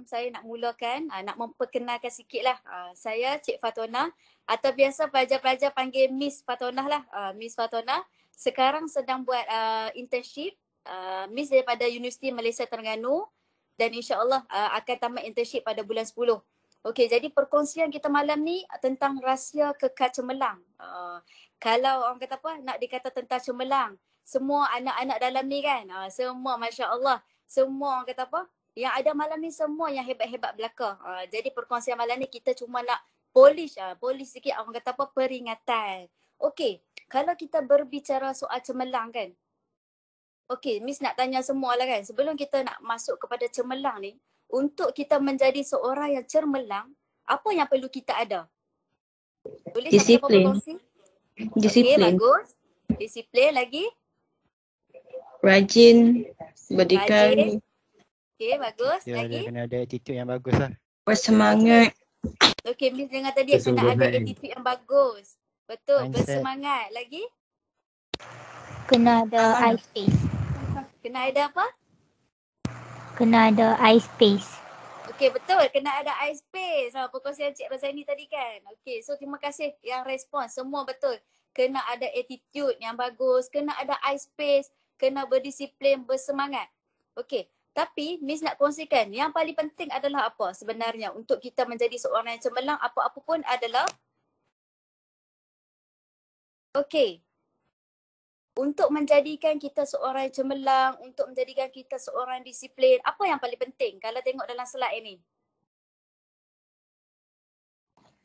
saya nak mulakan, nak memperkenalkan sikitlah. Saya Cik Fatona atau biasa pelajar-pelajar panggil Miss Fatona lah. Miss Fatona sekarang sedang buat internship Miss daripada Universiti Malaysia Terengganu dan insya-Allah akan tamat internship pada bulan 10. Okey, jadi perkongsian kita malam ni tentang rahsia kekal cemerlang. Kalau orang kata apa, nak dikata tentang cemerlang, semua anak-anak dalam ni kan, semua masya-Allah, semua orang kata apa, yang ada malam ni semua yang hebat-hebat belaka. Jadi perkongsian malam ni kita cuma nak polish sikit orang kata apa, peringatan. Okey, kalau kita berbicara soal cemerlang kan. Okey, Miss nak tanya semua lah kan. Sebelum kita nak masuk kepada cemerlang ni, untuk kita menjadi seorang yang cemerlang, apa yang perlu kita ada? Boleh siapa berkongsi? Disiplin. Okey, bagus. Disiplin lagi? Rajin. Berdikari. Okey, bagus. Ya, Lagi? dia kena ada attitude yang bagus lah. Bersemangat. Okey, Miss dengar tadi kena ada attitude yang bagus. Betul, Mindset. bersemangat. Lagi? Kena ada eye space. Kena ada apa? Kena ada eye space. Okey, betul. Kena ada eye space. Perkongsian Cik Razaini tadi kan. Okey, so terima kasih yang respon. Semua betul. Kena ada attitude yang bagus. Kena ada eye space. Kena berdisiplin, bersemangat. Okey, tapi Miss nak kongsikan yang paling penting adalah apa sebenarnya untuk kita menjadi seorang yang cemerlang apa-apa pun adalah okey. Untuk menjadikan kita seorang yang cemerlang, untuk menjadikan kita seorang yang disiplin, apa yang paling penting kalau tengok dalam slide ini?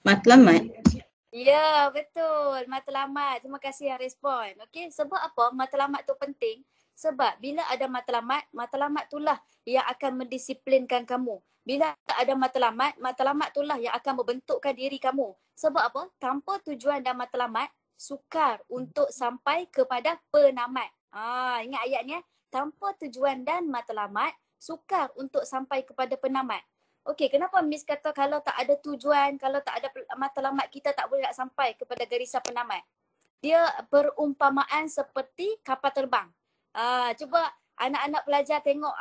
Matlamat. Ya, betul. Matlamat. Terima kasih yang respon. Okey, sebab apa matlamat tu penting? Sebab bila ada matlamat, matlamat itulah yang akan mendisiplinkan kamu. Bila ada matlamat, matlamat itulah yang akan membentukkan diri kamu. Sebab apa? Tanpa tujuan dan matlamat, sukar untuk sampai kepada penamat. Ingat ayat ni. Tanpa tujuan dan matlamat, sukar untuk sampai kepada penamat. Okey, kenapa Miss kata kalau tak ada tujuan, kalau tak ada matlamat, kita tak boleh nak sampai kepada garisan penamat? Dia perumpamaan seperti kapal terbang. Cuba anak-anak pelajar tengok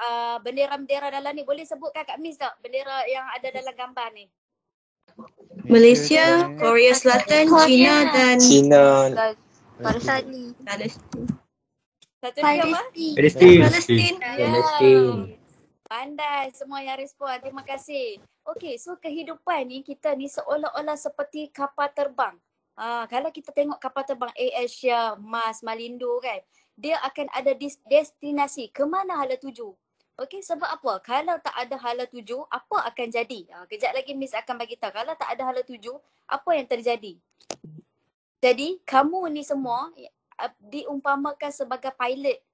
bendera-bendera dalam ni. Boleh sebutkan kat Miss tak bendera yang ada dalam gambar ni? Malaysia, Korea Selatan, China dan Palestin. Satu lagi apa? Palestin. Pandai semua yang respon. Terima kasih. Okey, so kehidupan ni kita ni seolah-olah seperti kapal terbang. Kalau kita tengok kapal terbang AirAsia, Mars, Malindo kan, dia akan ada destinasi ke mana hala tuju. Okey, sebab apa? Kalau tak ada hala tuju, apa akan jadi? Kejap lagi Miss akan bagi tahu. Kalau tak ada hala tuju, apa yang terjadi? Jadi, kamu ni semua diumpamakan sebagai pilot.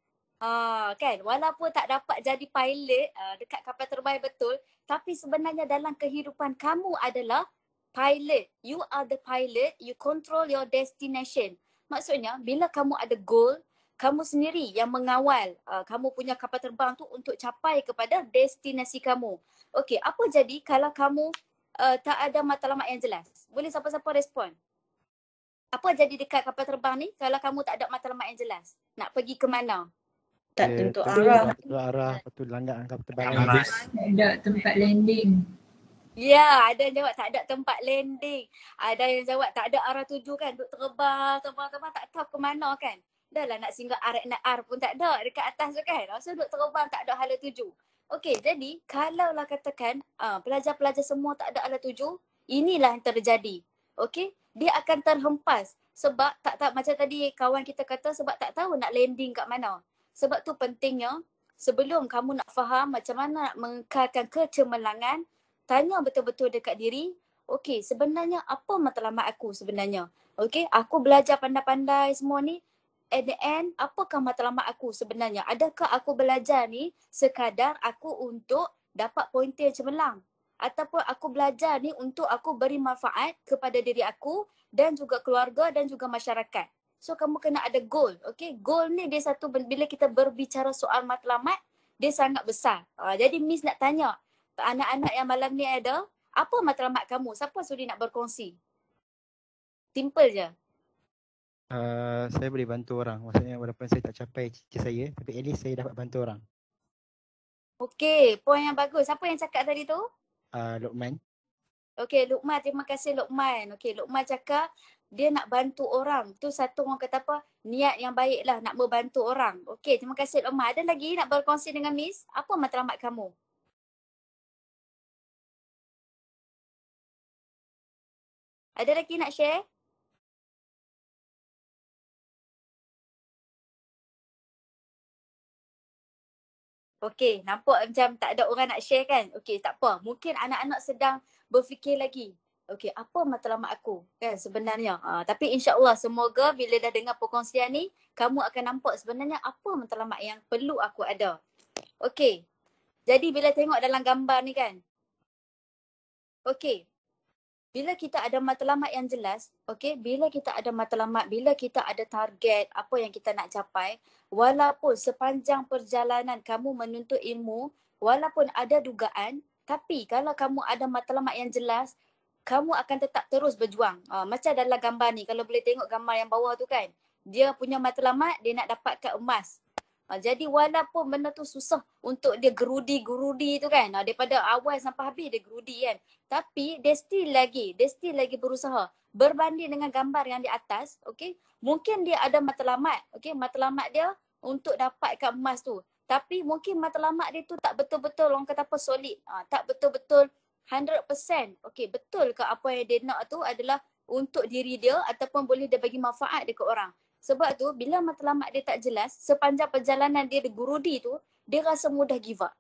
Kan? Walaupun tak dapat jadi pilot dekat kapal terbang betul, tapi sebenarnya dalam kehidupan kamu adalah pilot. You are the pilot, you control your destination. Maksudnya, bila kamu ada goal, kamu sendiri yang mengawal kamu punya kapal terbang tu untuk capai kepada destinasi kamu. Okey, apa jadi kalau kamu tak ada matlamat yang jelas? Boleh siapa-siapa respon? Apa jadi dekat kapal terbang ni kalau kamu tak ada matlamat yang jelas? Nak pergi ke mana? Tak tentu arah. Tak tentu arah. Lepas tu langgar kapal terbang. Ada tempat landing. Ya, ada yang jawab tak ada tempat landing. Ada yang jawab tak ada arah tuju kan. Duk terbang, tak tahu ke mana kan. Dah lah nak singgah R pun tak ada dekat atas tu kan. So duk terbang tak ada hala tuju. Okey, jadi kalaulah katakan pelajar-pelajar semua tak ada hala tuju, inilah yang terjadi. Okey, dia akan terhempas sebab tak macam tadi kawan kita kata sebab tak tahu nak landing kat mana. Sebab tu pentingnya sebelum kamu nak faham macam mana nak mengekalkan kecemerlangan, tanya betul-betul dekat diri, okey, sebenarnya apa matlamat aku sebenarnya? Okey, aku belajar pandai-pandai semua ni. At the end, apakah matlamat aku sebenarnya? Adakah aku belajar ni sekadar aku untuk dapat pointer yang cemerlang? Ataupun aku belajar ni untuk aku beri manfaat kepada diri aku dan juga keluarga dan juga masyarakat. So kamu kena ada goal. Okay, goal ni dia satu, bila kita berbicara soal matlamat, dia sangat besar. Jadi Miss nak tanya, anak-anak yang malam ni ada, apa matlamat kamu? Siapa sudi nak berkongsi? Simple je. Saya boleh bantu orang. Maksudnya walaupun saya tak capai cita saya, tapi at least saya dapat bantu orang. Okey, poin yang bagus. Siapa yang cakap tadi tu? Luqman. Okey, Luqman. Terima kasih Luqman. Okey, Luqman cakap dia nak bantu orang. Tu satu orang kata apa? Niat yang baik lah nak membantu orang. Okey, terima kasih Luqman. Ada lagi nak berkongsi dengan Miss? Apa matlamat kamu? Ada lagi nak share? Okey, nampak macam tak ada orang nak share kan? Okey, tak apa. Mungkin anak-anak sedang berfikir lagi. Okey, apa matlamat aku kan sebenarnya. Tapi insya-Allah semoga bila dah dengar perkongsian ni, kamu akan nampak sebenarnya apa matlamat yang perlu aku ada. Okey. Jadi bila tengok dalam gambar ni kan. Okey. Bila kita ada matlamat yang jelas, okey, bila kita ada matlamat, bila kita ada target apa yang kita nak capai, walaupun sepanjang perjalanan kamu menuntut ilmu, walaupun ada dugaan, tapi kalau kamu ada matlamat yang jelas, kamu akan tetap terus berjuang. Macam dalam gambar ni, kalau boleh tengok gambar yang bawah tu kan, dia punya matlamat, dia nak dapatkan emas. Jadi walaupun benda tu susah untuk dia gerudi tu kan, daripada awal sampai habis dia gerudi kan. Tapi dia still lagi berusaha. Berbanding dengan gambar yang di atas, okey, mungkin dia ada matlamat, okey, matlamat dia untuk dapatkan emas tu. Tapi mungkin matlamat dia tu tak betul-betul orang kata apa solid, tak betul-betul 100%. Okey, betul ke apa yang dia nak tu adalah untuk diri dia ataupun boleh dia bagi manfaat dekat orang. Sebab tu bila matlamat dia tak jelas, sepanjang perjalanan dia gurudi tu, dia rasa mudah give up.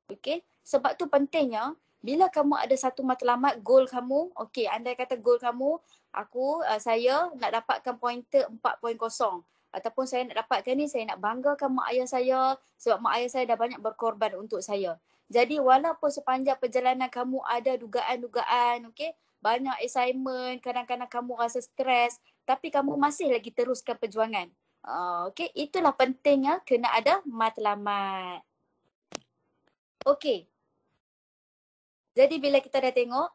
Okey? Sebab tu pentingnya bila kamu ada satu matlamat, goal kamu, okey, andai kata goal kamu, saya nak dapatkan pointer 4.0 ataupun saya nak dapatkan ni, saya nak banggakan mak ayah saya sebab mak ayah saya dah banyak berkorban untuk saya. Jadi walaupun sepanjang perjalanan kamu ada dugaan-dugaan, okey, banyak assignment, kadang-kadang kamu rasa stres, tapi kamu masih lagi teruskan perjuangan. Okey, itulah pentingnya kena ada matlamat. Okey. Jadi bila kita dah tengok,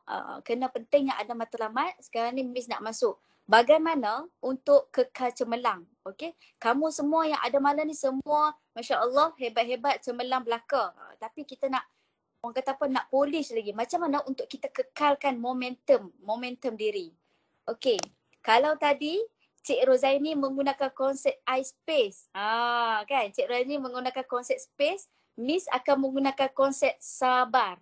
kena pentingnya ada matlamat, sekarang ni Miss nak masuk. Bagaimana untuk kekal cemerlang? Okey, kamu semua yang ada malam ni semua, masya-Allah, hebat-hebat cemerlang belaka. Tapi kita nak, orang kata apa, nak polish lagi. Macam mana untuk kita kekalkan momentum diri? Okey. Kalau tadi Cik Rozaini menggunakan konsep I-Space. Kan? Cik Rozaini menggunakan konsep space, Miss akan menggunakan konsep sabar.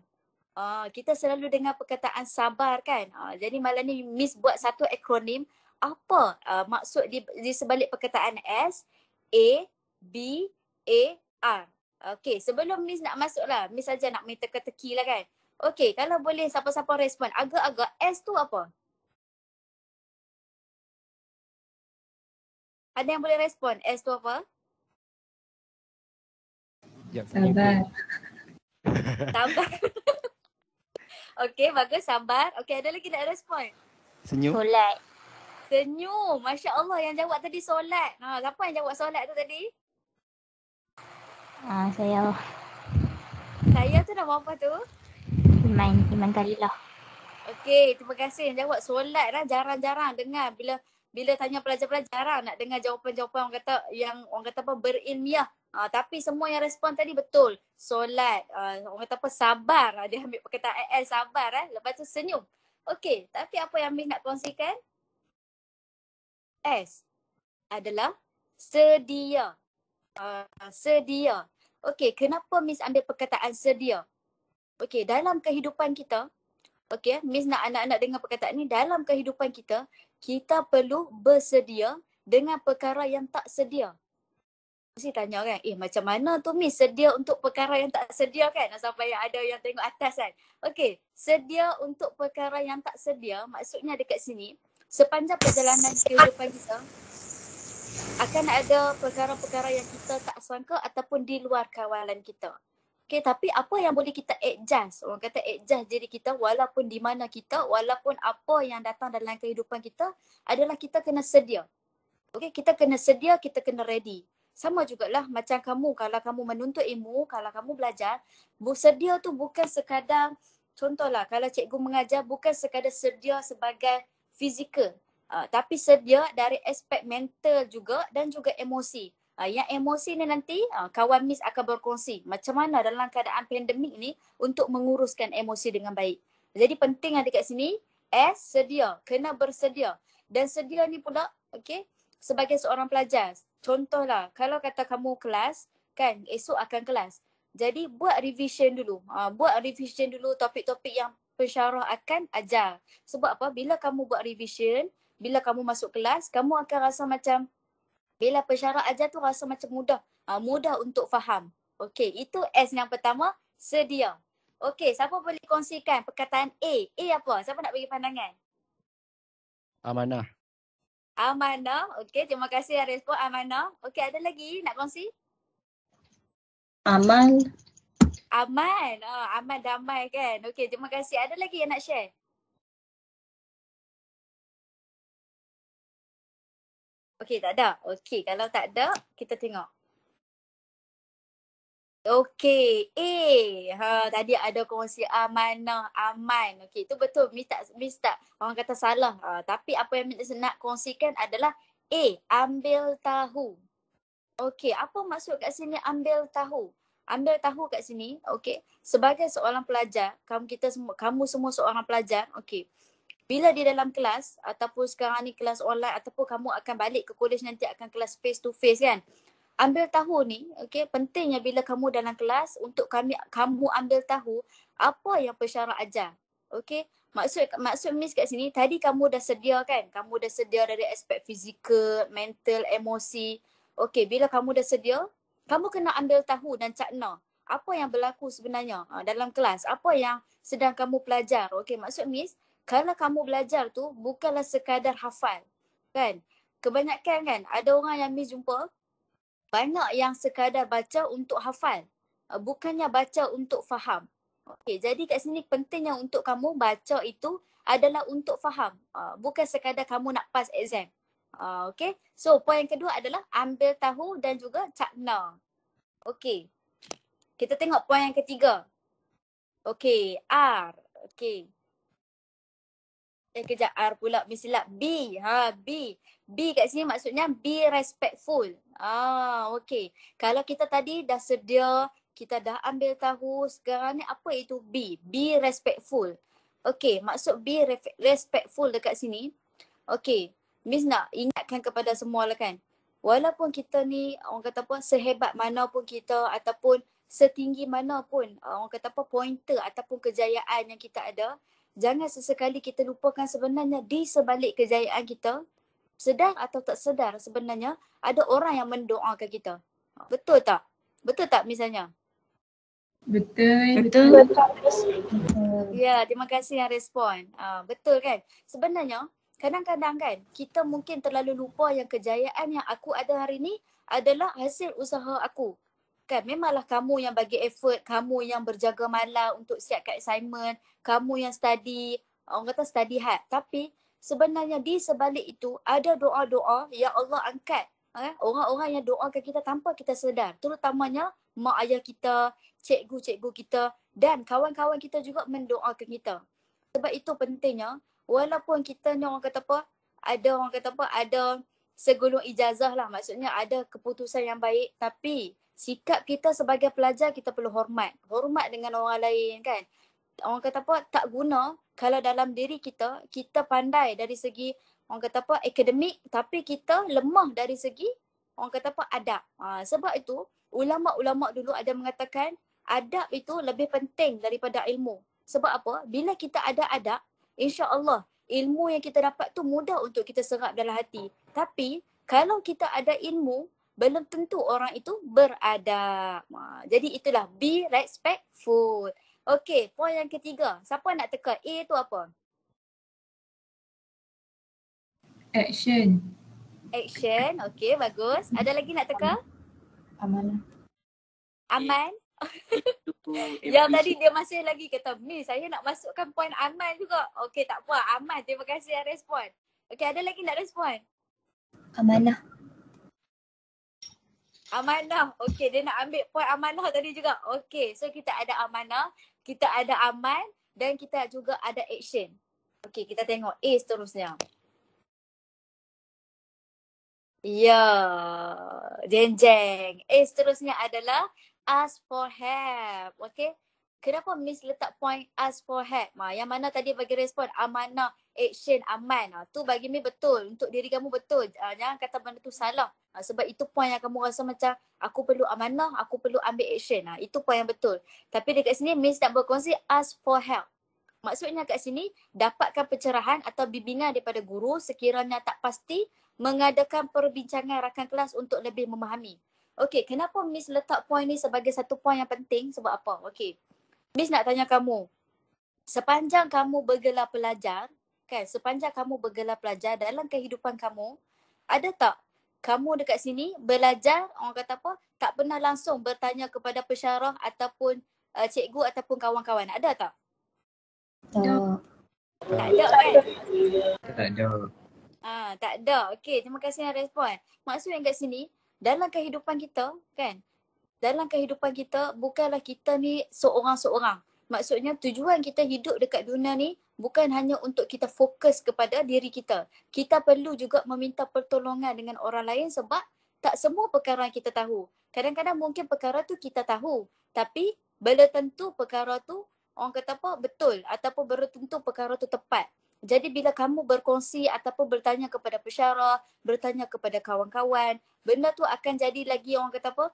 Kita selalu dengar perkataan sabar kan? Jadi malam ni Miss buat satu akronim. Apa maksud di sebalik perkataan S, A, B, A, R. Okey, sebelum Miss nak masuk lah, Miss saja nak main teka-teki lah kan? Okey, kalau boleh siapa-siapa respon. Agak-agak S tu apa? Ada yang boleh respon? S tu apa? Sabar. Sabar. Okey, bagus, sabar. Okey, ada lagi nak respon? Senyum. Solat. Senyum. Masya Allah, yang jawab tadi solat. Siapa yang jawab solat tu tadi? Saya. Saya tu nama apa tu? Iman Kalilah. Okey, terima kasih yang jawab solat lah. Jarang-jarang dengar bila tanya pelajar-pelajar jarang nak dengar jawapan-jawapan orang kata apa berilmiah. Tapi semua yang respon tadi betul. Solat, orang kata apa sabar. Dia ambil perkataan sabar lepas tu senyum. Okey, tapi apa yang Miss nak kongsikan? S adalah sedia. Sedia. Okey, kenapa Miss ambil perkataan sedia? Okey, dalam kehidupan kita, okey, Miss nak anak-anak dengar perkataan ni, dalam kehidupan kita, kita perlu bersedia dengan perkara yang tak sedia. Mesti tanya kan, macam mana tu Miss sedia untuk perkara yang tak sedia kan? Sampai ada yang tengok atas kan. Okey, sedia untuk perkara yang tak sedia, maksudnya dekat sini, sepanjang perjalanan kehidupan kita, akan ada perkara-perkara yang kita tak sangka ataupun di luar kawalan kita. Okay, tapi apa yang boleh kita adjust? Orang kata adjust diri kita walaupun di mana kita, walaupun apa yang datang dalam kehidupan kita adalah kita kena sedia. Okay, kita kena sedia, kita kena ready. Sama jugalah macam kamu, kalau kamu menuntut ilmu, kalau kamu belajar, bersedia tu bukan sekadar, contohlah kalau cikgu mengajar bukan sekadar sedia sebagai fizikal. Tapi sedia dari aspek mental juga dan juga emosi. Yang emosi ni nanti kawan Miss akan berkongsi macam mana dalam keadaan pandemik ni untuk menguruskan emosi dengan baik. Jadi penting ada kat sini, sedia, kena bersedia. Dan sedia ni pula, okey, sebagai seorang pelajar. Contohlah, kalau kata kamu kelas, kan, esok akan kelas. Jadi buat revision dulu. Buat revision dulu topik-topik yang pensyarah akan ajar. Sebab apa? Bila kamu buat revision, bila kamu masuk kelas, kamu akan rasa macam bila pensyarah ajar tu rasa macam mudah. Mudah untuk faham. Okey, itu S yang pertama, sedia. Okey, siapa boleh kongsikan perkataan A? A apa? Siapa nak bagi pandangan? Amanah. Amanah. Okey, terima kasih yang respon amanah. Okey, ada lagi nak kongsi? Amal. Aman. Aman damai kan. Okey, terima kasih. Ada lagi yang nak share? Okey, tak ada. Okey, kalau tak ada, kita tengok. Okey, tadi ada kongsi amanah, aman. Okey, itu betul. Miss tak orang kata salah. Tapi apa yang Miss nak kongsikan adalah ambil tahu. Okey, apa maksud kat sini ambil tahu? Ambil tahu kat sini, okey, sebagai seorang pelajar, kamu semua seorang pelajar, okey. Bila di dalam kelas ataupun sekarang ni kelas online ataupun kamu akan balik ke college nanti akan kelas face to face kan. Ambil tahu ni, okey, pentingnya bila kamu dalam kelas untuk kamu ambil tahu apa yang pensyarah ajar. Okey, maksud Miss kat sini tadi kamu dah sedia kan? Kamu dah sedia dari aspek fizikal, mental, emosi. Okey, bila kamu dah sedia, kamu kena ambil tahu dan cakna apa yang berlaku sebenarnya dalam kelas, apa yang sedang kamu pelajar. Okey, maksud Miss, kalau kamu belajar tu bukanlah sekadar hafal, kan? Kebanyakan kan ada orang yang Miss jumpa banyak yang sekadar baca untuk hafal, bukannya baca untuk faham. Okey, jadi kat sini pentingnya untuk kamu baca itu adalah untuk faham, bukan sekadar kamu nak pass exam. Okey, so poin yang kedua adalah ambil tahu dan juga cakna. Okey, kita tengok poin yang ketiga. Okey, R. Okey. Kejap, R pula Miss silap. B. B. B kat sini maksudnya be respectful. Okey. Kalau kita tadi dah sedia, kita dah ambil tahu, sekarang ni apa itu B? Be respectful. Okey, maksud be respectful dekat sini. Okey, Miss nak ingatkan kepada semua lah kan. Walaupun kita ni orang kata apa, sehebat mana pun kita ataupun setinggi mana pun orang kata apa pointer ataupun kejayaan yang kita ada, jangan sesekali kita lupakan sebenarnya di sebalik kejayaan kita, sedar atau tak sedar sebenarnya ada orang yang mendoakan kita. Betul tak? Betul tak misalnya? Betul. Ya, terima kasih yang respon. Betul kan? Sebenarnya kadang-kadang kan kita mungkin terlalu lupa yang kejayaan yang aku ada hari ni adalah hasil usaha aku. Kan memanglah kamu yang bagi effort, kamu yang berjaga malam untuk siapkan assignment, kamu yang study, orang kata study hard. Tapi sebenarnya di sebalik itu ada doa-doa yang Allah angkat. Orang-orang yang doakan kita tanpa kita sedar. Terutamanya mak ayah kita, cikgu-cikgu kita dan kawan-kawan kita juga mendoakan kita. Sebab itu pentingnya walaupun kita ni orang kata apa, ada segulung ijazah lah. Maksudnya ada keputusan yang baik tapi sikap kita sebagai pelajar kita perlu hormat. Hormat dengan orang lain kan. Orang kata apa, tak guna kalau dalam diri kita, kita pandai dari segi orang kata apa akademik tapi kita lemah dari segi orang kata apa adab. Sebab itu ulama-ulama dulu ada mengatakan adab itu lebih penting daripada ilmu. Sebab apa? Bila kita ada adab, insya-Allah ilmu yang kita dapat tu mudah untuk kita serap dalam hati. Tapi kalau kita ada ilmu, belum tentu orang itu beradab. Jadi itulah be respectful. Okey, poin yang ketiga. Siapa nak teka? A tu apa? Action. Action. Okey, bagus. Ada lagi nak teka? Amanah. Aman? Yang tadi dia masih lagi kata, Miss saya nak masukkan poin aman juga. Okey, tak apa. Aman. Terima kasih yang respon. Okey, ada lagi nak respon? Amanah. Amanah. Okey, dia nak ambil poin amanah tadi juga. Okey, so kita ada amanah, kita ada aman dan kita juga ada action. Okey, kita tengok A seterusnya. Ya, jeng-jeng. Seterusnya adalah ask for help. Okay. Kenapa Miss letak point ask for help? Yang mana tadi bagi respon amanah, action, aman. Tu bagi mi betul. Untuk diri kamu betul. Jangan kata benda tu salah. Sebab itu point yang kamu rasa macam aku perlu amanah, aku perlu ambil action. Itu point yang betul. Tapi dekat sini Miss nak berkongsi ask for help. Maksudnya kat sini dapatkan pencerahan atau bimbingan daripada guru sekiranya tak pasti, mengadakan perbincangan rakan kelas untuk lebih memahami. Okey, kenapa Miss letak point ni sebagai satu point yang penting? Sebab apa? Okey. Miss nak tanya kamu, sepanjang kamu bergelar pelajar, kan, sepanjang kamu bergelar pelajar dalam kehidupan kamu, ada tak kamu dekat sini belajar, orang kata apa, tak pernah langsung bertanya kepada pensyarah ataupun cikgu ataupun kawan-kawan? Ada tak? Tak ada kan? Tak ada. Tak ada. Okey, terima kasih yang respon. Maksudnya kat sini, dalam kehidupan kita, kan, dalam kehidupan kita bukanlah kita ni seorang-seorang. Maksudnya tujuan kita hidup dekat dunia ni bukan hanya untuk kita fokus kepada diri kita. Kita perlu juga meminta pertolongan dengan orang lain sebab tak semua perkara yang kita tahu. Kadang-kadang mungkin perkara tu kita tahu tapi belum tentu perkara tu orang kata apa betul ataupun belum tentu perkara tu tepat. Jadi bila kamu berkongsi ataupun bertanya kepada pensyarah, bertanya kepada kawan-kawan, benda tu akan jadi lagi orang kata apa?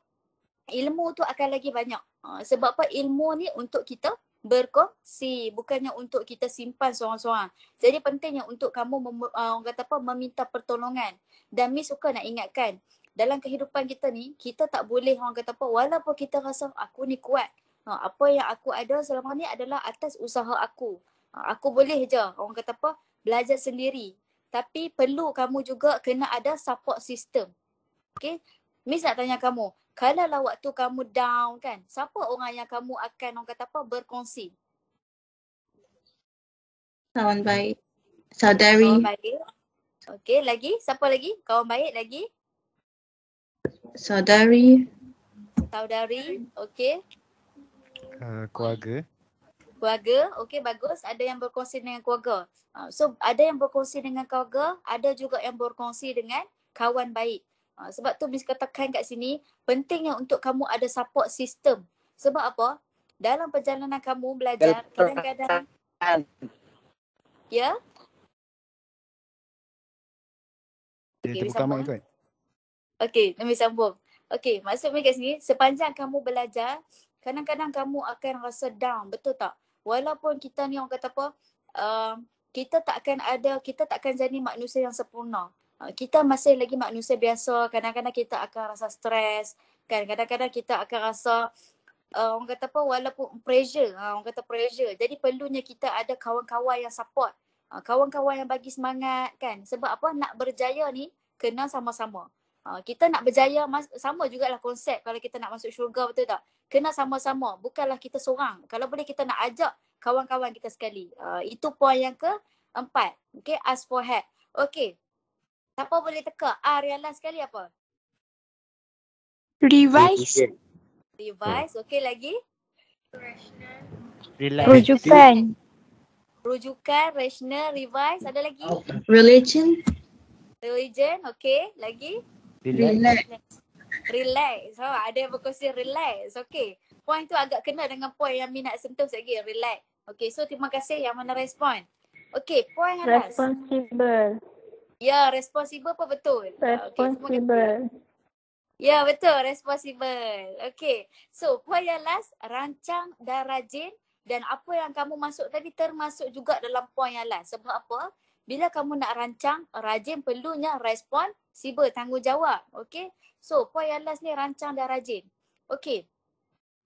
Ilmu tu akan lagi banyak. Sebab apa? Ilmu ni untuk kita berkongsi, bukannya untuk kita simpan seorang-seorang. Jadi pentingnya untuk kamu orang kata apa, meminta pertolongan. Dan Miss suka nak ingatkan, dalam kehidupan kita ni, kita tak boleh orang kata apa, walaupun kita rasa aku ni kuat, apa yang aku ada selama ni adalah atas usaha aku. Aku boleh je orang kata apa, belajar sendiri. Tapi perlu kamu juga kena ada support system. Okay? Miss nak tanya kamu, kalau lah waktu kamu down kan, siapa orang yang kamu akan orang kata apa berkongsi? Kawan baik. Saudari. Kawan baik. Okey, lagi? Siapa lagi? Kawan baik lagi? Saudari. Saudari. Okey. Keluarga. Keluarga. Okey, bagus. Ada yang berkongsi dengan keluarga. So ada yang berkongsi dengan keluarga, ada juga yang berkongsi dengan kawan baik. Sebab tu Miss katakan kat sini, pentingnya untuk kamu ada support system. Sebab apa? Dalam perjalanan kamu belajar, kadang-kadang ya? Dia buka mic kot. Okey, Miss sambung. Okey, maksud Miss kat sini, sepanjang kamu belajar, kadang-kadang kamu akan rasa down, betul tak? Walaupun kita ni orang kata apa, kita takkan jadi manusia yang sempurna. Kita masih lagi manusia biasa, kadang-kadang kita akan rasa stres, kan, kadang-kadang kita akan rasa orang kata apa, walaupun pressure, orang kata pressure. Jadi perlunya kita ada kawan-kawan yang support, kawan-kawan yang bagi semangat, kan. Sebab apa, nak berjaya ni kena sama-sama. Kita nak berjaya, sama jugalah konsep kalau kita nak masuk syurga, betul tak? Kena sama-sama, bukanlah kita seorang. Kalau boleh kita nak ajak kawan-kawan kita sekali. Itu poin yang keempat. Okay, ask for help. Okay. Siapa boleh teka? Realize sekali apa? Revise. Revise. Okey, lagi? Rujukan. Rujukan, rational, revise. Ada lagi? Religion. Religion. Okey, lagi? Relax. Relax. Ada yang berkongsi relax. Okey. Point tu agak kena dengan point yang minat sentuh lagi. Relax. Okey, so terima kasih yang mana respon. Okey, point yang last. Responsible. Ya, responsible apa betul? Responsible. Ya, betul. Responsible. Okay. So, point yang last, rancang dan rajin. Dan apa yang kamu masuk tadi termasuk juga dalam point yang last. Sebab apa? Bila kamu nak rancang, rajin perlunya responsible, tanggungjawab. Okay. So, point yang last ni rancang dan rajin. Okay.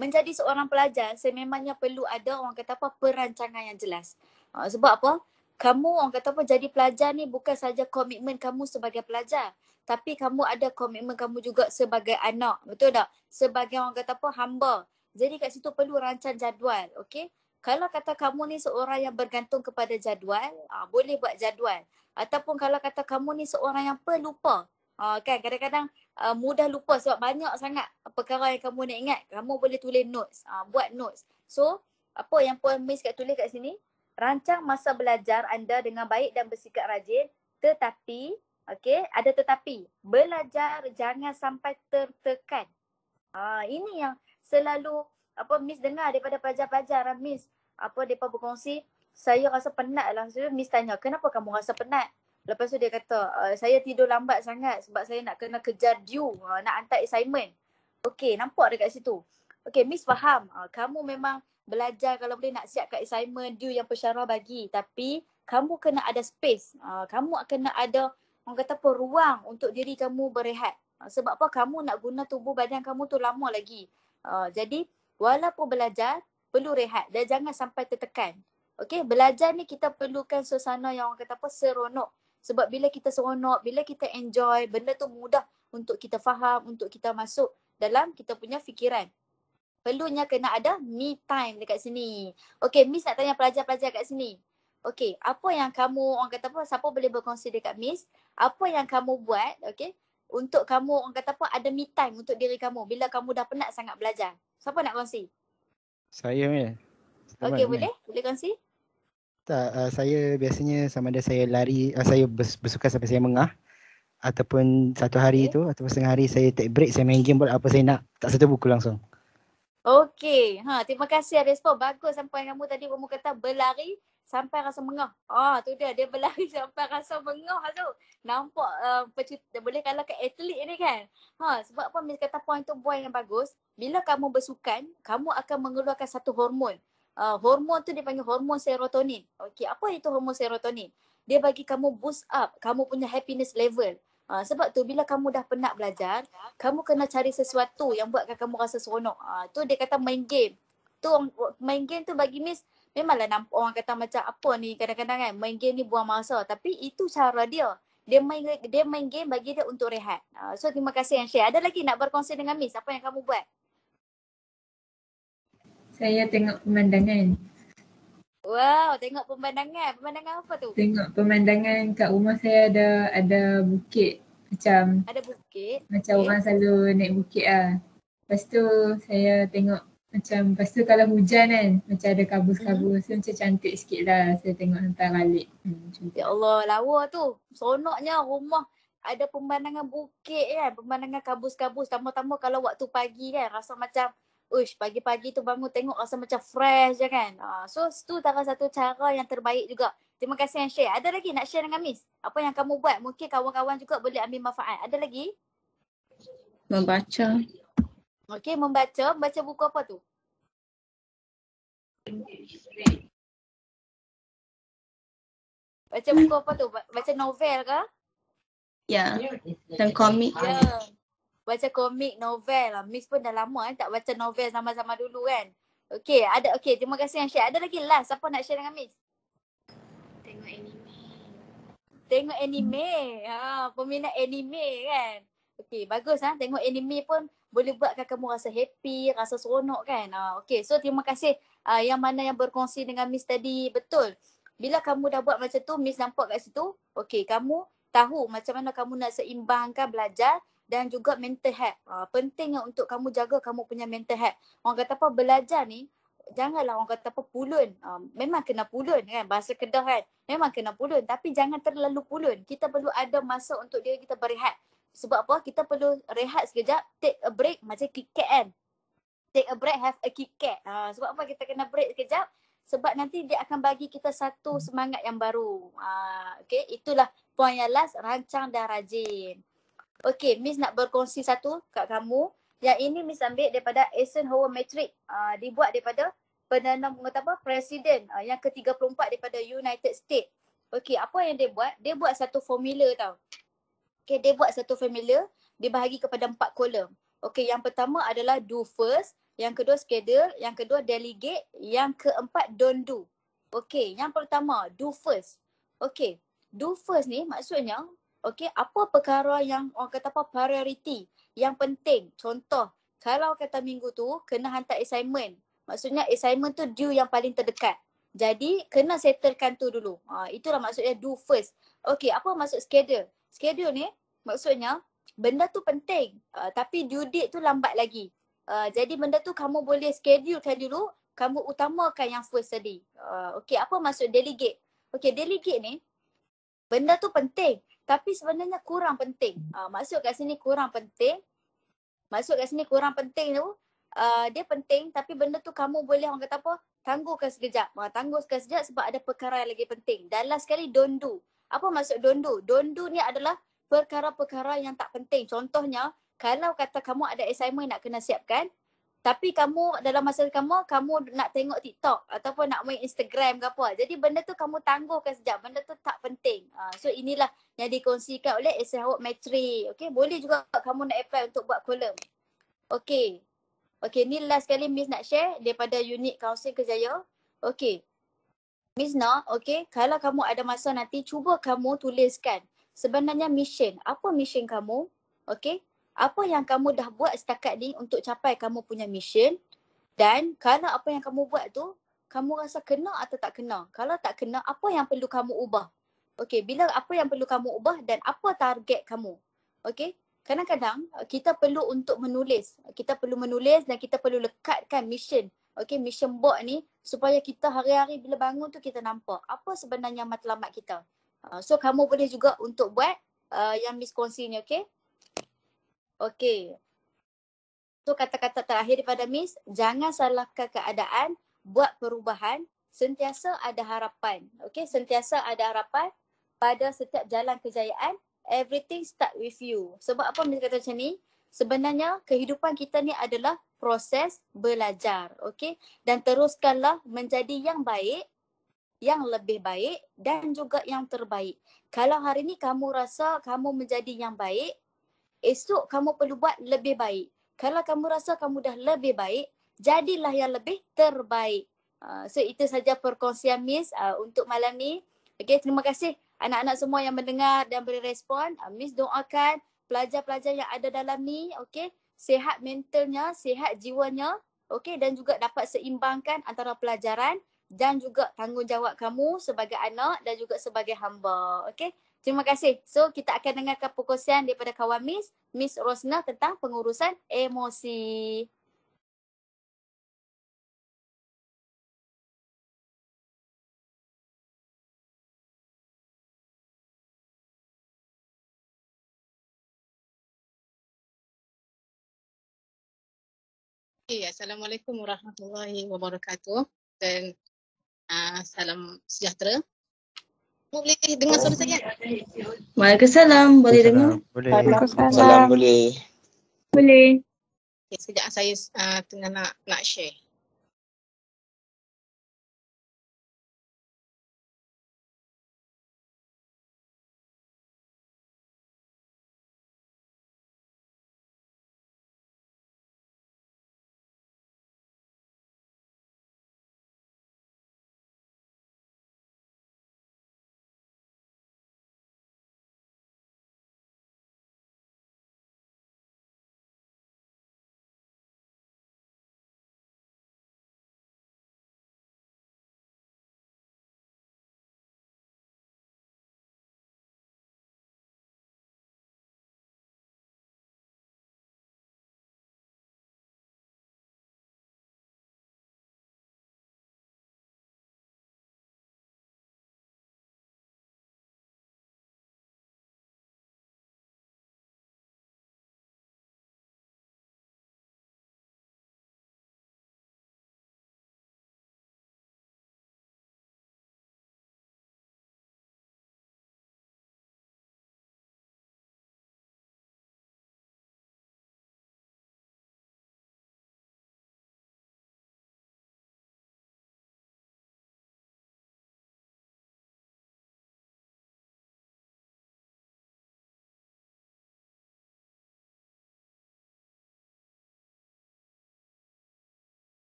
Menjadi seorang pelajar, sememangnya perlu ada orang kata apa, perancangan yang jelas. Sebab apa? Kamu orang kata apa, jadi pelajar ni bukan saja komitmen kamu sebagai pelajar, tapi kamu ada komitmen kamu juga sebagai anak, betul tak? Sebagai orang kata apa, hamba. Jadi kat situ perlu rancang jadual, okey? Kalau kata kamu ni seorang yang bergantung kepada jadual, boleh buat jadual. Ataupun kalau kata kamu ni seorang yang pelupa, kan kadang-kadang mudah lupa sebab banyak sangat perkara yang kamu nak ingat, kamu boleh tulis notes, buat notes. So, apa yang Puan Miss kat tulis kat sini? Rancang masa belajar anda dengan baik dan bersikap rajin, tetapi Okey, ada tetapi. Belajar jangan sampai tertekan. Ini yang selalu Miss dengar daripada pelajar-pelajar Miss. Mereka berkongsi, saya rasa penat lah. So, Miss tanya, kenapa kamu rasa penat? Lepas tu dia kata, saya tidur lambat sangat sebab saya nak kena kejar due, nak hantar assignment. Okey, nampak dekat situ. Okey, Miss faham. Kamu memang belajar kalau boleh nak siapkan assignment due yang pensyarah bagi. Tapi kamu kena ada space. Kamu kena ada ruang untuk diri kamu berehat. Sebab apa? Kamu nak guna tubuh badan kamu tu lama lagi. Jadi walaupun belajar perlu rehat dan jangan sampai tertekan. Okey, belajar ni kita perlukan suasana yang seronok. Sebab bila kita seronok, bila kita enjoy, benda tu mudah untuk kita faham, untuk kita masuk dalam kita punya fikiran. Perlunya kena ada me time dekat sini. Okey, Miss nak tanya pelajar-pelajar kat sini. Okey, apa yang kamu, siapa boleh berkongsi dekat Miss, apa yang kamu buat, okey, untuk kamu, ada me time untuk diri kamu bila kamu dah penat sangat belajar. Siapa nak kongsi? Saya ni. Okey, boleh? Boleh kongsi? Tak, saya biasanya sama ada saya lari, saya bersukan sampai saya mengah. Ataupun satu hari tu, ataupun setengah hari saya take break, saya main game buat apa saya nak. Tak satu buku langsung. Okey, terima kasih respon. Bagus sampai kamu tadi kamu kata berlari sampai rasa mengah. Tu dia berlari sampai rasa mengah tu. Nampak boleh kalahkan atlet ni kan. Sebab apa Miss kata point yang bagus. Bila kamu bersukan, kamu akan mengeluarkan satu hormon. Hormon tu dipanggil hormon serotonin. Okey, apa itu hormon serotonin? Dia bagi kamu boost up kamu punya happiness level. Sebab tu bila kamu dah penat belajar, kamu kena cari sesuatu yang buatkan kamu rasa seronok. Tu dia kata main game. Tu main game tu bagi Miss memanglah nampak orang kata macam apa ni kadang-kadang kan main game ni buang masa, tapi itu cara dia. Dia main game bagi dia untuk rehat. So terima kasih yang share. Ada lagi nak berkongsi dengan Miss apa yang kamu buat? Saya tengok pemandangan. Wow, tengok pemandangan. Pemandangan apa tu? Tengok pemandangan kat rumah saya ada bukit. Macam ada bukit. Macam orang selalu naik bukit lah. Lepas tu saya tengok macam, lepas tu kalau hujan kan macam ada kabus-kabus. So macam cantik sikit lah saya tengok hantar balik. Ya Allah, lawa tu. Seronoknya rumah ada pemandangan bukit kan. Pemandangan kabus-kabus. Tambah-tambah kalau waktu pagi kan rasa macam pagi-pagi tu bangun tengok rasa macam fresh je kan. So tu salah satu cara yang terbaik juga. Terima kasih yang share. Ada lagi nak share dengan Miss? Apa yang kamu buat? Mungkin kawan-kawan juga boleh ambil manfaat. Ada lagi? Membaca. Okey, membaca. Baca buku apa tu? Baca buku apa tu? Baca novel ke? Ya. Dan komik. Ya. Baca komik, novel lah. Miss pun dah lama tak baca novel zaman-zaman dulu kan. Okey, terima kasih yang share. Ada lagi last, siapa nak share dengan Miss? Tengok anime. Peminat anime kan. Okey, bagus tengok anime pun boleh buatkan kamu rasa happy, rasa seronok kan. Okey, so terima kasih yang mana yang berkongsi dengan Miss tadi. Betul. Bila kamu dah buat macam tu, Miss nampak kat situ. Okey, kamu tahu macam mana kamu nak seimbangkan belajar dan juga mental health. Pentingnya untuk kamu jaga kamu punya mental health. Orang kata belajar ni, janganlah orang kata pulun. Memang kena pulun kan, bahasa Kedah kan. Memang kena pulun tapi jangan terlalu pulun. Kita perlu ada masa untuk diri kita berehat. Sebab apa? Kita perlu rehat sekejap, take a break macam KitKat kan. Take a break, have a KitKat. Sebab apa kita kena break sekejap? Sebab nanti dia akan bagi kita satu semangat yang baru. Okay, itulah poin yang last, rancang dan rajin. Okey, Miss nak berkongsi satu kat kamu. Yang ini Miss ambil daripada Eisenhower Matrix. Dibuat daripada Perdana Presiden yang ke-34 daripada United States. Okey, apa yang dia buat? Dia buat satu formula tau. Okey, dia buat satu formula dibahagi kepada 4 kolom. Okey, yang pertama adalah do first, yang kedua schedule, yang kedua delegate, yang keempat don't do. Okey, yang pertama do first. Okey, do first ni maksudnya okey, apa perkara yang orang kata priority, yang penting. Contoh, kalau kata minggu tu kena hantar assignment. Maksudnya assignment tu due yang paling terdekat. Jadi kena settlekan tu dulu. Itulah maksudnya do first. Okey, apa maksud schedule? Schedule ni maksudnya benda tu penting tapi due date tu lambat lagi. Jadi benda tu kamu boleh schedulekan dulu, kamu utamakan yang first tadi. Okey, apa maksud delegate? Okey, delegate ni benda tu penting tapi sebenarnya kurang penting. Maksud kat sini kurang penting. Maksud kat sini kurang penting tu, dia penting tapi benda tu kamu boleh orang kata apa? Tangguhkan sekejap. Tangguhkan sekejap sebab ada perkara yang lagi penting. Dan last sekali don't do. Apa maksud don't do? Don't do ni adalah perkara-perkara yang tak penting. Contohnya, kalau kata kamu ada assignment nak kena siapkan, tapi kamu dalam masa kamu nak tengok TikTok ataupun nak main Instagram ke apa. Jadi benda tu kamu tangguhkan sekejap. Benda tu tak penting. So inilah yang dikongsikan oleh Essay Howard Matri. Okay, boleh juga kamu nak apply untuk buat kolom. Okay. Okay, ni last kali Miss nak share daripada unit Kaunseling Kerjaya. Okay. Miss nak, okay, kalau kamu ada masa nanti, cuba kamu tuliskan sebenarnya mission. Apa mission kamu? Okay. Apa yang kamu dah buat setakat ni untuk capai kamu punya mission. Dan kalau apa yang kamu buat tu, kamu rasa kena atau tak kena. Kalau tak kena, apa yang perlu kamu ubah? Okay, bila apa yang perlu kamu ubah dan apa target kamu? Okay. Kadang-kadang kita perlu untuk menulis. Kita perlu menulis dan kita perlu lekatkan mission. Okay, mission board ni supaya kita hari-hari bila bangun tu kita nampak apa sebenarnya matlamat kita. So kamu boleh juga untuk buat yang Miss kongsi ni, okay? Okay. So kata-kata terakhir daripada Miss, jangan salahkan keadaan, buat perubahan, sentiasa ada harapan. Okay, sentiasa ada harapan pada setiap jalan kejayaan. Everything start with you. Sebab apa Miss kata macam ni? Sebenarnya kehidupan kita ni adalah proses belajar. Okay? Dan teruskanlah menjadi yang baik, yang lebih baik dan juga yang terbaik. Kalau hari ni kamu rasa kamu menjadi yang baik, esok kamu perlu buat lebih baik. Kalau kamu rasa kamu dah lebih baik, jadilah yang lebih terbaik. So itu saja perkongsian Miss untuk malam ni. Okay, terima kasih anak-anak semua yang mendengar dan beri respon. Miss doakan pelajar-pelajar yang ada dalam ni, okay, sihat mentalnya, sihat jiwanya, okay, dan juga dapat seimbangkan antara pelajaran dan juga tanggungjawab kamu sebagai anak dan juga sebagai hamba. Okay, terima kasih. So kita akan dengarkan perkongsian daripada kawan Miss Rosna tentang pengurusan emosi. Assalamualaikum warahmatullahi wabarakatuh dan salam sejahtera. Boleh dengar suara saya? Waalaikumsalam, boleh dengar? Boleh. Salam boleh. Boleh. Okay, sekejap saya tengah nak share.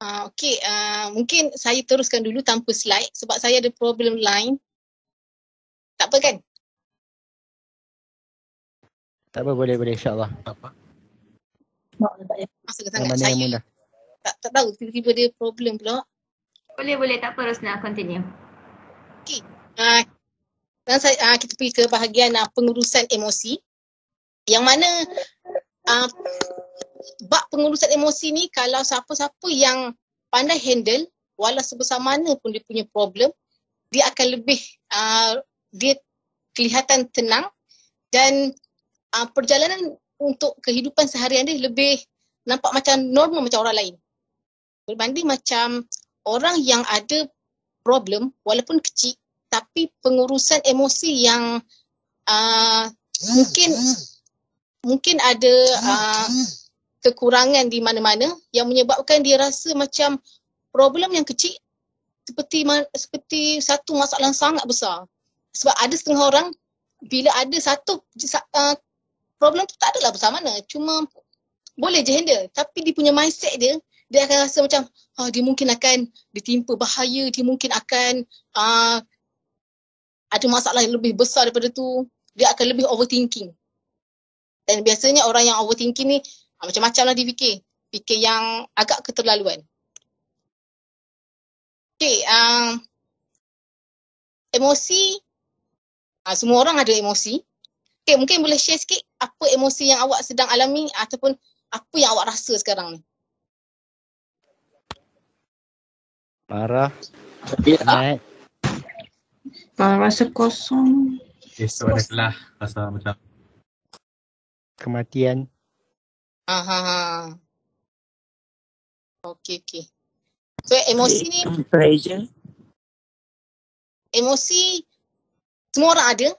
Okey, mungkin saya teruskan dulu tanpa slide sebab saya ada problem lain. Tak apa kan? Tak apa, boleh insyaAllah. Tak apa. Masa sangat Mana yang saya mudah. tak tahu tiba-tiba dia problem pula. Boleh, tak apa Rosna, continue. Okey. Dan kita pergi ke bahagian pengurusan emosi. Yang mana bab pengurusan emosi ni kalau siapa-siapa yang pandai handle, walau sebesar mana pun dia punya problem, dia akan lebih dia kelihatan tenang dan perjalanan untuk kehidupan seharian dia lebih nampak macam normal macam orang lain. Berbanding macam orang yang ada problem walaupun kecil tapi pengurusan emosi yang mungkin ada kekurangan di mana-mana yang menyebabkan dia rasa macam problem yang kecil seperti satu masalah yang sangat besar. Sebab ada setengah orang bila ada satu problem tu tak adalah besar mana, cuma boleh je handle, tapi dia punya mindset dia akan rasa macam dia mungkin akan ditimpa bahaya, dia mungkin akan ada masalah yang lebih besar daripada tu, dia akan lebih overthinking. Dan biasanya orang yang overthinking ni macam-macam lah dia fikir yang agak keterlaluan. Okay, emosi, semua orang ada emosi. Okay, mungkin boleh share sikit apa emosi yang awak sedang alami ataupun apa yang awak rasa sekarang ni? Marah. Penat. Rasa kosong. Esok ada kelas, rasa macam Kematian. Okey. So emosi ni, Pressure. emosi semua orang ada.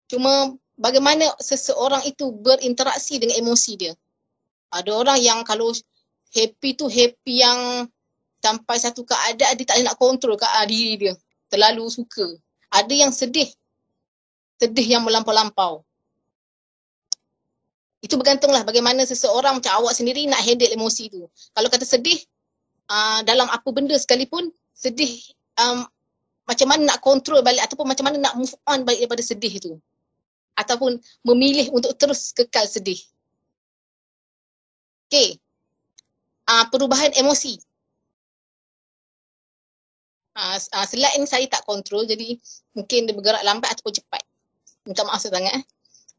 Cuma bagaimana seseorang itu berinteraksi dengan emosi dia. Ada orang yang kalau happy tu happy yang sampai satu keadaan dia tak boleh nak kontrol diri dia. Terlalu suka. Ada yang sedih yang melampau-lampau. Itu bergantunglah bagaimana seseorang macam awak sendiri nak handle emosi tu. Kalau kata sedih, dalam apa benda sekalipun, sedih macam mana nak kontrol balik ataupun macam mana nak move on balik daripada sedih tu. Ataupun memilih untuk terus kekal sedih. Okay. Perubahan emosi. Slide ni saya tak kontrol, jadi mungkin dia bergerak lambat ataupun cepat. Minta maaf sangat.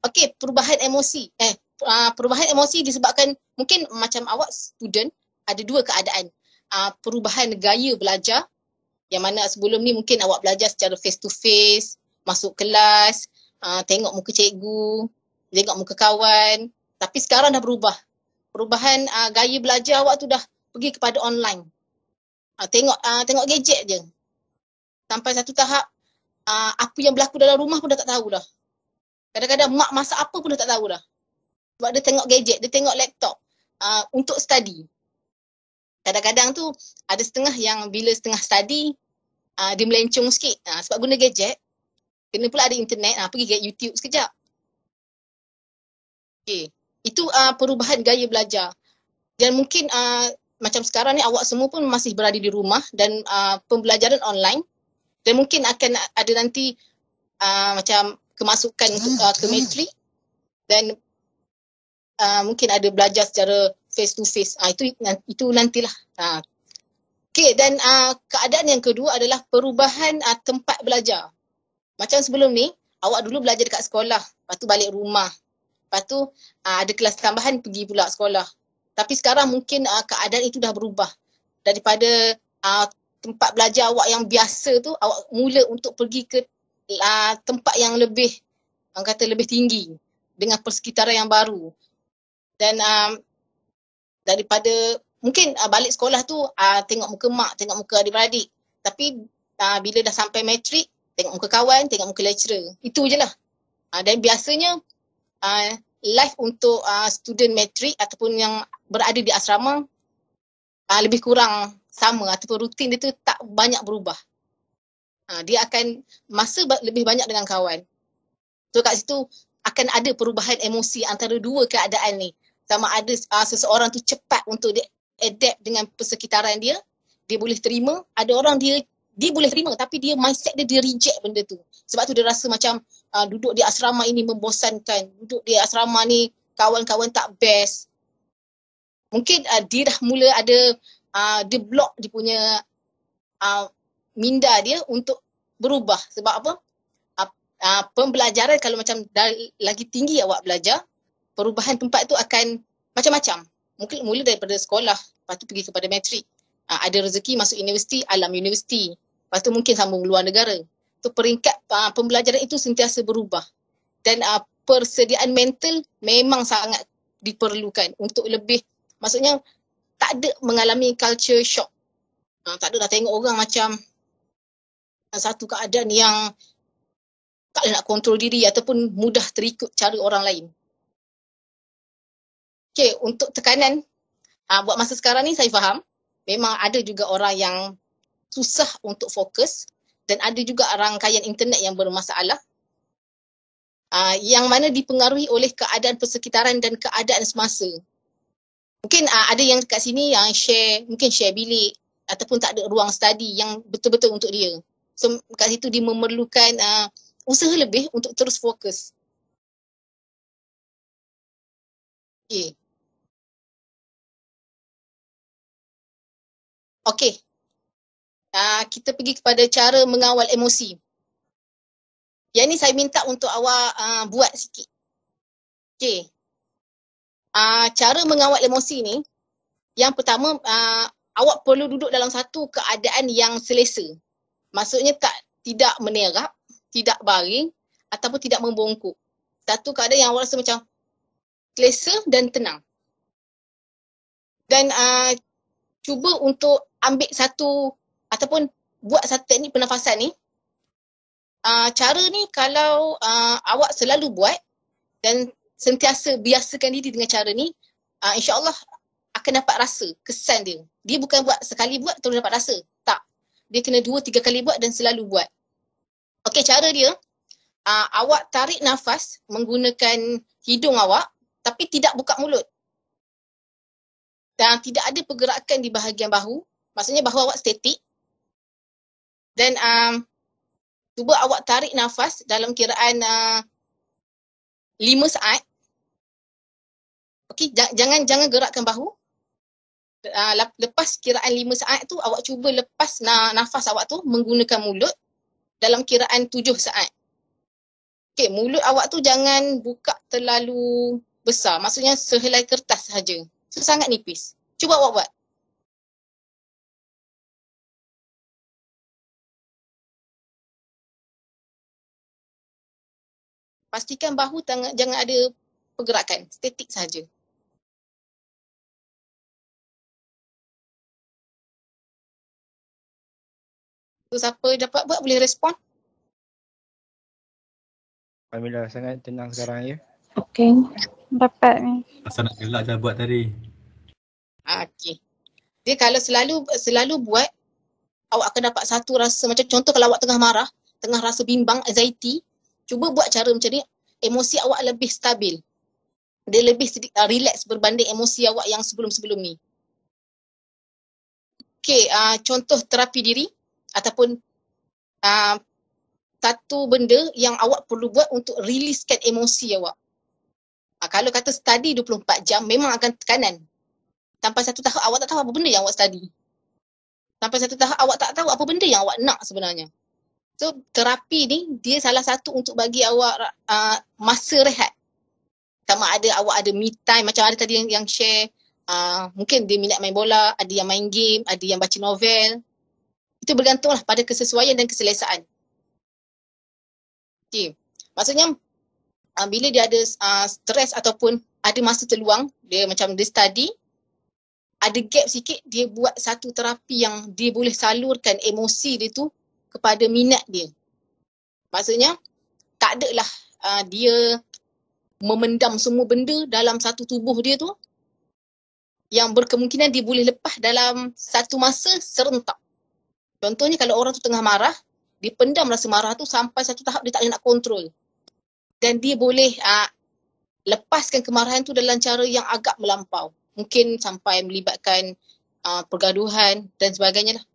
Okey, perubahan emosi. Perubahan emosi disebabkan mungkin macam awak student ada dua keadaan. Perubahan gaya belajar yang mana sebelum ni mungkin awak belajar secara face to face, masuk kelas, tengok muka cikgu, tengok muka kawan. Tapi sekarang dah berubah. Perubahan gaya belajar awak tu dah pergi kepada online. Tengok gadget je. Sampai satu tahap apa yang berlaku dalam rumah pun dah tak tahu dah. Kadang-kadang mak masak apa pun dah tak tahu dah. Sebab dia tengok gadget, dia tengok laptop untuk study. Kadang-kadang tu ada setengah yang bila setengah study dia melencong sikit sebab guna gadget. Kena pula ada internet, pergi get YouTube sekejap. Okay. Itu perubahan gaya belajar. Dan mungkin macam sekarang ni awak semua pun masih berada di rumah dan pembelajaran online. Dan mungkin akan ada nanti macam kemasukan untuk ke matrik dan mungkin ada belajar secara face to face. Itu nantilah. Okay, dan keadaan yang kedua adalah perubahan tempat belajar. Macam sebelum ni, awak dulu belajar dekat sekolah, lepas tu balik rumah. Lepas tu ada kelas tambahan pergi pula sekolah. Tapi sekarang mungkin keadaan itu dah berubah. Daripada tempat belajar awak yang biasa tu, awak mula untuk pergi ke tempat yang lebih, orang kata lebih tinggi dengan persekitaran yang baru. Dan daripada mungkin balik sekolah tu tengok muka mak, tengok muka adik-beradik. Tapi bila dah sampai matrik, tengok muka kawan, tengok muka lecturer. Itu je lah. Dan biasanya life untuk student matrik ataupun yang berada di asrama lebih kurang sama ataupun rutin dia tu tak banyak berubah. Dia akan masa lebih banyak dengan kawan. So kat situ akan ada perubahan emosi antara dua keadaan ni. Sama ada seseorang tu cepat untuk dia adapt dengan persekitaran dia boleh terima. Ada orang dia boleh terima tapi dia mindset dia reject benda tu. Sebab tu dia rasa macam duduk di asrama ini membosankan. Duduk di asrama ni kawan-kawan tak best. Mungkin dia dah mula ada dia block dia punya minda dia untuk berubah. Sebab apa? Pembelajaran kalau macam lagi tinggi awak belajar, perubahan tempat tu akan macam-macam. Mungkin mula daripada sekolah, lepas tu pergi kepada matrik. Ada rezeki masuk universiti, alam universiti. Lepas tu mungkin sambung luar negara. Tu peringkat pembelajaran itu sentiasa berubah. Dan persediaan mental memang sangat diperlukan untuk lebih, maksudnya tak ada mengalami culture shock. Tak ada dah tengok orang macam satu keadaan yang tak nak kontrol diri ataupun mudah terikut cara orang lain. Okay, untuk tekanan, buat masa sekarang ni saya faham memang ada juga orang yang susah untuk fokus dan ada juga rangkaian internet yang bermasalah. Yang mana dipengaruhi oleh keadaan persekitaran dan keadaan semasa. Mungkin ada yang kat sini yang mungkin share bilik ataupun tak ada ruang study yang betul-betul untuk dia. So kat situ dia memerlukan usaha lebih untuk terus fokus. Okay. Okay. Kita pergi kepada cara mengawal emosi. Yang ni saya minta untuk awak buat sikit. Okay. Cara mengawal emosi ni, yang pertama awak perlu duduk dalam satu keadaan yang selesa. Maksudnya tidak menerap, tidak baring ataupun tidak membongkok. Satu keadaan yang awak rasa macam selesa dan tenang. Dan cuba untuk ambil satu ataupun buat satu teknik pernafasan ni. Cara ni kalau awak selalu buat dan sentiasa biasakan diri dengan cara ni, insya-Allah akan dapat rasa kesan dia. Dia bukan buat sekali buat terus dapat rasa. Tak. Dia kena 2-3 kali buat dan selalu buat. Okey, cara dia, awak tarik nafas menggunakan hidung awak tapi tidak buka mulut. Dan tidak ada pergerakan di bahagian bahu. Maksudnya bahu awak statik. Dan cuba awak tarik nafas dalam kiraan 5 saat. Okey, jangan gerakkan bahu. Lepas kiraan 5 saat tu awak cuba lepas nafas awak tu menggunakan mulut dalam kiraan 7 saat. Okey, mulut awak tu jangan buka terlalu besar. Maksudnya sehelai kertas sahaja. So sangat nipis. Cuba awak buat. Pastikan bahu jangan ada pergerakan, statik sahaja. So, siapa dapat buat boleh respon? Alhamdulillah sangat tenang sekarang ya. Okey, dapat ni. Asal nak gelak je buat tadi. Okey. Dia kalau selalu buat, awak akan dapat satu rasa macam contoh kalau awak tengah marah, tengah rasa bimbang, anxiety, cuba buat cara macam ni, emosi awak lebih stabil. Dia lebih relax berbanding emosi awak yang sebelum-sebelum ni. Okey, contoh terapi diri ataupun satu benda yang awak perlu buat untuk riliskan emosi awak. Kalau kata study 24 jam memang akan tekanan. Sampai satu tahap awak tak tahu apa benda yang awak study. Sampai satu tahap awak tak tahu apa benda yang awak nak sebenarnya. So terapi ni dia salah satu untuk bagi awak masa rehat. Sama ada awak ada me time macam ada tadi yang share. Mungkin dia minat main bola, ada yang main game, ada yang baca novel. Itu bergantunglah pada kesesuaian dan keselesaan. Okay. Maksudnya bila dia ada stres ataupun ada masa terluang, dia macam dia study, ada gap sikit, dia buat satu terapi yang dia boleh salurkan emosi dia tu kepada minat dia. Maksudnya tak adalah dia memendam semua benda dalam satu tubuh dia tu yang berkemungkinan dia boleh lepas dalam satu masa serentak. Contohnya kalau orang tu tengah marah, dia pendam rasa marah tu sampai satu tahap dia tak boleh nak kontrol. Dan dia boleh lepaskan kemarahan tu dalam cara yang agak melampau. Mungkin sampai melibatkan pergaduhan dan sebagainya lah.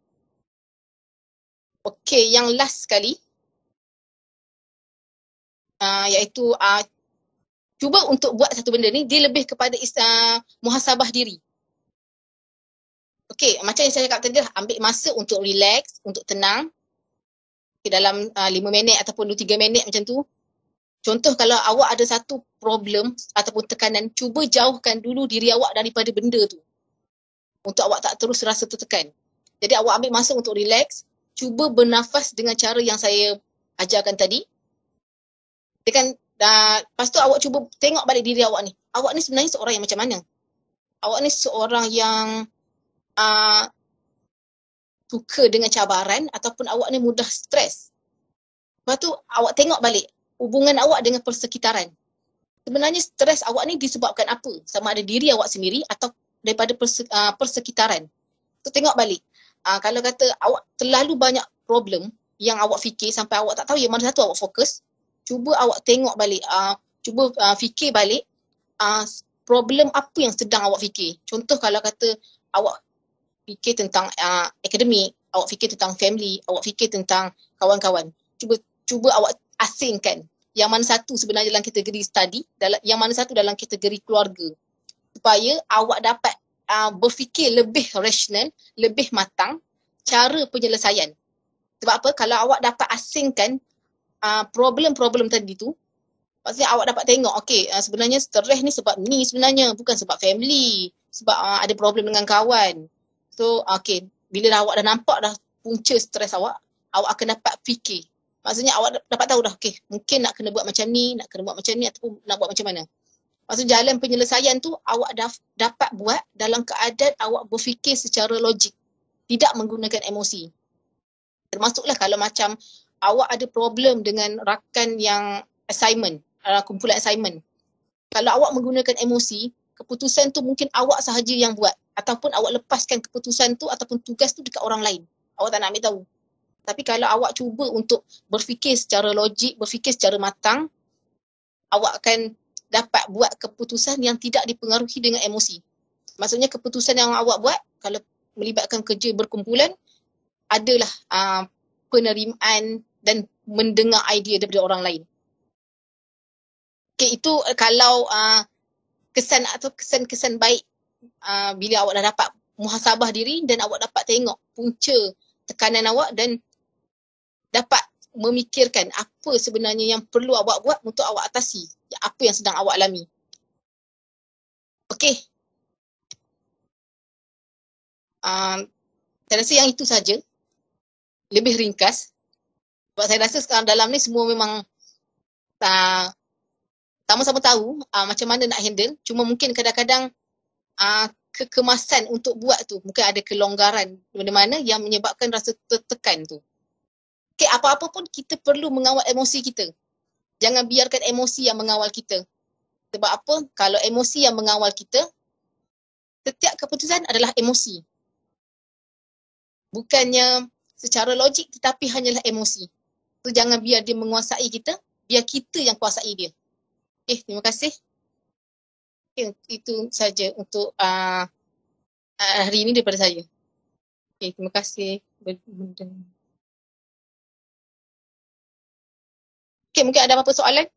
Okey, yang last sekali iaitu cuba untuk buat satu benda ni, dia lebih kepada muhasabah diri. Okey, macam yang saya cakap tadi lah, ambil masa untuk relax, untuk tenang. dalam 5 minit ataupun 2-3 minit macam tu. Contoh kalau awak ada satu problem ataupun tekanan, cuba jauhkan dulu diri awak daripada benda tu. Untuk awak tak terus rasa tertekan. Jadi awak ambil masa untuk relax, cuba bernafas dengan cara yang saya ajarkan tadi. Lepas tu awak cuba tengok balik diri awak ni. Awak ni sebenarnya seorang yang macam mana? Awak ni seorang yang suka dengan cabaran ataupun awak ni mudah stres. Lepas tu awak tengok balik hubungan awak dengan persekitaran. Sebenarnya stres awak ni disebabkan apa? Sama ada diri awak sendiri atau daripada persekitaran. So tengok balik. Kalau kata awak terlalu banyak problem yang awak fikir sampai awak tak tahu yang mana satu awak fokus, cuba awak tengok balik, cuba fikir balik problem apa yang sedang awak fikir. Contoh kalau kata awak fikir tentang akademik, awak fikir tentang family, awak fikir tentang kawan-kawan. Cuba awak asingkan yang mana satu sebenarnya dalam kategori study, yang mana satu dalam kategori keluarga. Supaya awak dapat berfikir lebih rasional, lebih matang cara penyelesaian. Sebab apa? Kalau awak dapat asingkan problem-problem tadi tu, maksudnya awak dapat tengok, okey, sebenarnya stres ni sebab ni sebenarnya, bukan sebab family, sebab ada problem dengan kawan. So, okey, bila awak dah nampak dah punca stres awak akan dapat fikir. Maksudnya awak dapat tahu dah, okey, mungkin nak kena buat macam ni, nak kena buat macam ni ataupun nak buat macam mana. Maksudnya jalan penyelesaian tu awak dapat buat dalam keadaan awak berfikir secara logik, tidak menggunakan emosi. Termasuklah kalau macam awak ada problem dengan rakan yang assignment, kumpulan assignment. Kalau awak menggunakan emosi, keputusan tu mungkin awak sahaja yang buat ataupun awak lepaskan keputusan tu ataupun tugas tu dekat orang lain. Awak tak nak ambil tahu. Tapi kalau awak cuba untuk berfikir secara logik, berfikir secara matang, awak akan dapat buat keputusan yang tidak dipengaruhi dengan emosi. Maksudnya keputusan yang awak buat kalau melibatkan kerja berkumpulan, adalah penerimaan dan mendengar idea daripada orang lain. Okay, itu kalau kesan atau kesan-kesan baik bila awak dah dapat muhasabah diri dan awak dapat tengok punca tekanan awak dan dapat memikirkan apa sebenarnya yang perlu awak buat untuk awak atasi apa yang sedang awak alami. Okey. Saya rasa yang itu saja. Lebih ringkas. Sebab saya rasa sekarang dalam ni semua memang sama-sama tahu macam mana nak handle. Cuma mungkin kadang-kadang kekemasan untuk buat tu, mungkin ada kelonggaran di mana yang menyebabkan rasa tertekan tu. Okay, apa-apa pun kita perlu mengawal emosi kita. Jangan biarkan emosi yang mengawal kita. Sebab apa? Kalau emosi yang mengawal kita, setiap keputusan adalah emosi. Bukannya secara logik tetapi hanyalah emosi. So, jangan biar dia menguasai kita, biar kita yang kuasai dia. Okay, terima kasih. Okay, itu saja untuk hari ini daripada saya. Okay, terima kasih. Okay, mungkin ada apa-apa soalan?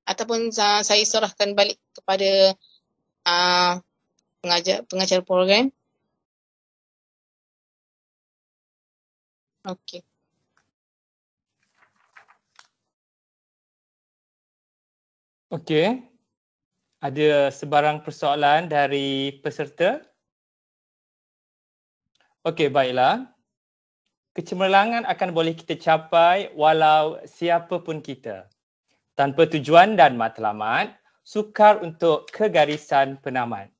Ataupun saya serahkan balik kepada pengajar program. Okey. Okey. Ada sebarang persoalan dari peserta? Okey, baiklah. Kecemerlangan akan boleh kita capai walau siapa pun kita. Tanpa tujuan dan matlamat, sukar untuk kegarisan penamat.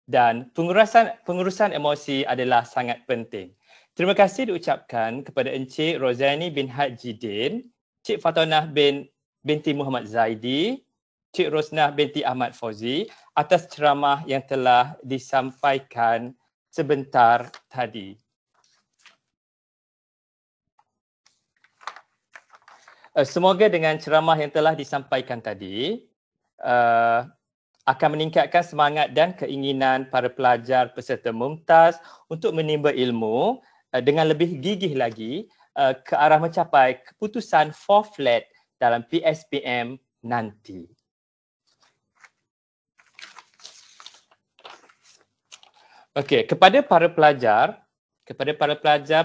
Dan pengurusan emosi adalah sangat penting. Terima kasih diucapkan kepada Encik Rozaini bin Haji Din, Cik Fatonah binti Muhammad Zaidi, Cik Rosnah binti Ahmad Fauzi atas ceramah yang telah disampaikan sebentar tadi. Semoga dengan ceramah yang telah disampaikan tadi akan meningkatkan semangat dan keinginan para pelajar peserta mumtaz untuk menimba ilmu dengan lebih gigih lagi ke arah mencapai keputusan 4 flat dalam PSPM nanti. Okey, kepada para pelajar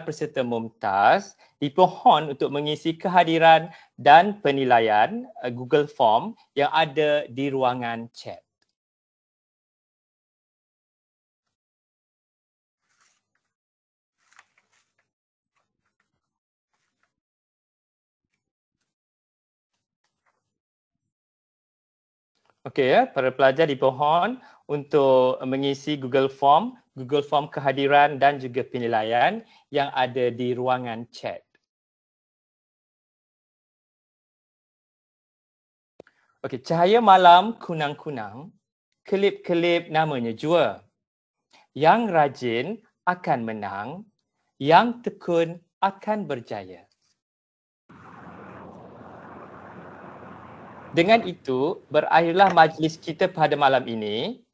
peserta mumtaz dipohon untuk mengisi kehadiran dan penilaian Google Form yang ada di ruangan chat. Okey ya, para pelajar dipohon untuk mengisi Google Form kehadiran dan juga penilaian yang ada di ruangan chat. Okey, cahaya malam kunang-kunang, kelip-kelip namanya jua. Yang rajin akan menang, yang tekun akan berjaya. Dengan itu, berakhirlah majlis kita pada malam ini.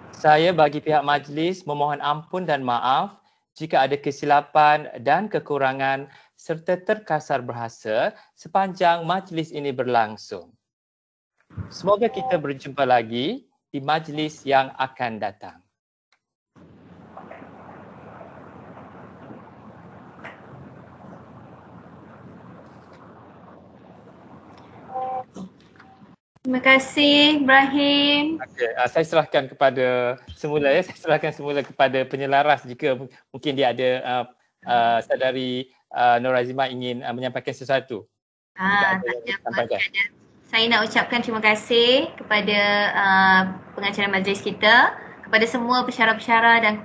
Saya bagi pihak majlis memohon ampun dan maaf jika ada kesilapan dan kekurangan serta terkasar bahasa sepanjang majlis ini berlangsung. Semoga kita berjumpa lagi di majlis yang akan datang. Terima kasih Ibrahim. Okay, saya serahkan kepada semula kepada penyelaras jika mungkin dia ada saudari Nur Azimah ingin menyampaikan sesuatu. Tak ada. Saya nak ucapkan terima kasih kepada pengacara majlis kita, kepada semua pensyarah-pensyarah dan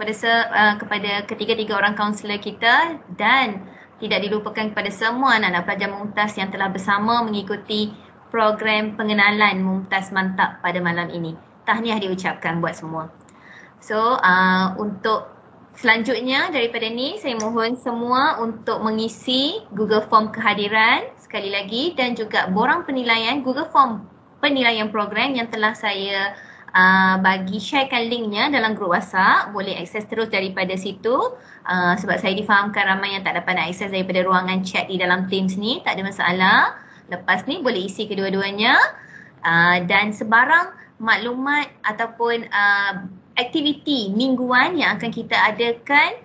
kepada ketiga-tiga orang kaunselor kita, dan tidak dilupakan kepada semua anak-anak pelajar mumtaz yang telah bersama mengikuti program pengenalan Mumtaz Mantap pada malam ini. Tahniah diucapkan buat semua. So, untuk selanjutnya daripada ni, saya mohon semua untuk mengisi Google Form kehadiran sekali lagi dan juga borang penilaian Google Form penilaian program yang telah saya bagi sharekan linknya dalam grup WhatsApp. Boleh akses terus daripada situ sebab saya difahamkan ramai yang tak dapat nak akses daripada ruangan chat di dalam Teams ni. Tak ada masalah. Lepas ni boleh isi kedua-duanya dan sebarang maklumat ataupun aktiviti mingguan yang akan kita adakan,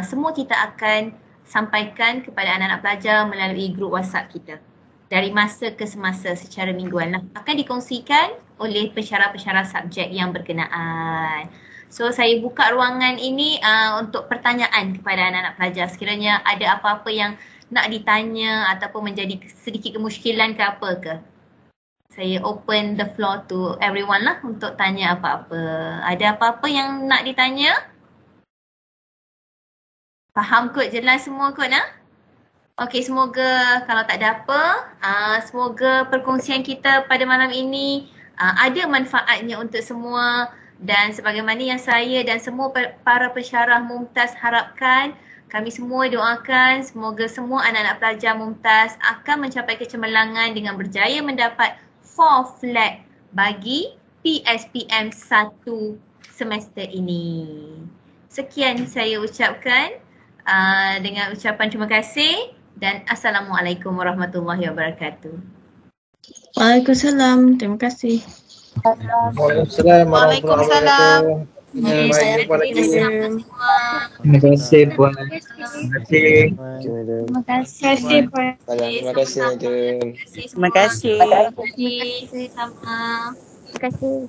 semua kita akan sampaikan kepada anak-anak pelajar melalui grup WhatsApp kita dari masa ke semasa secara mingguan. Akan dikongsikan oleh pensyarah-pensyarah subjek yang berkenaan. So saya buka ruangan ini untuk pertanyaan kepada anak-anak pelajar. Sekiranya ada apa-apa yang nak ditanya ataupun menjadi sedikit kemusykilan ke apa ke. Saya open the floor to everyone lah untuk tanya apa-apa. Ada apa-apa yang nak ditanya? Faham kot? Jelas semua kot nah? Okey, semoga kalau tak ada apa, semoga perkongsian kita pada malam ini ada manfaatnya untuk semua, dan sebagaimana yang saya dan semua para pensyarah mumtaz harapkan, kami semua doakan semoga semua anak-anak pelajar mumtaz akan mencapai kecemerlangan dengan berjaya mendapat 4 flag bagi PSPM 1 semester ini. Sekian saya ucapkan dengan ucapan terima kasih dan Assalamualaikum warahmatullahi wabarakatuh. Waalaikumsalam. Terima kasih. Waalaikumsalam warahmatullahi wabarakatuh. Terima kasih puan. Terima kasih. Terima kasih puan. Terima kasih. Terima kasih. Terima kasih. Terima kasih.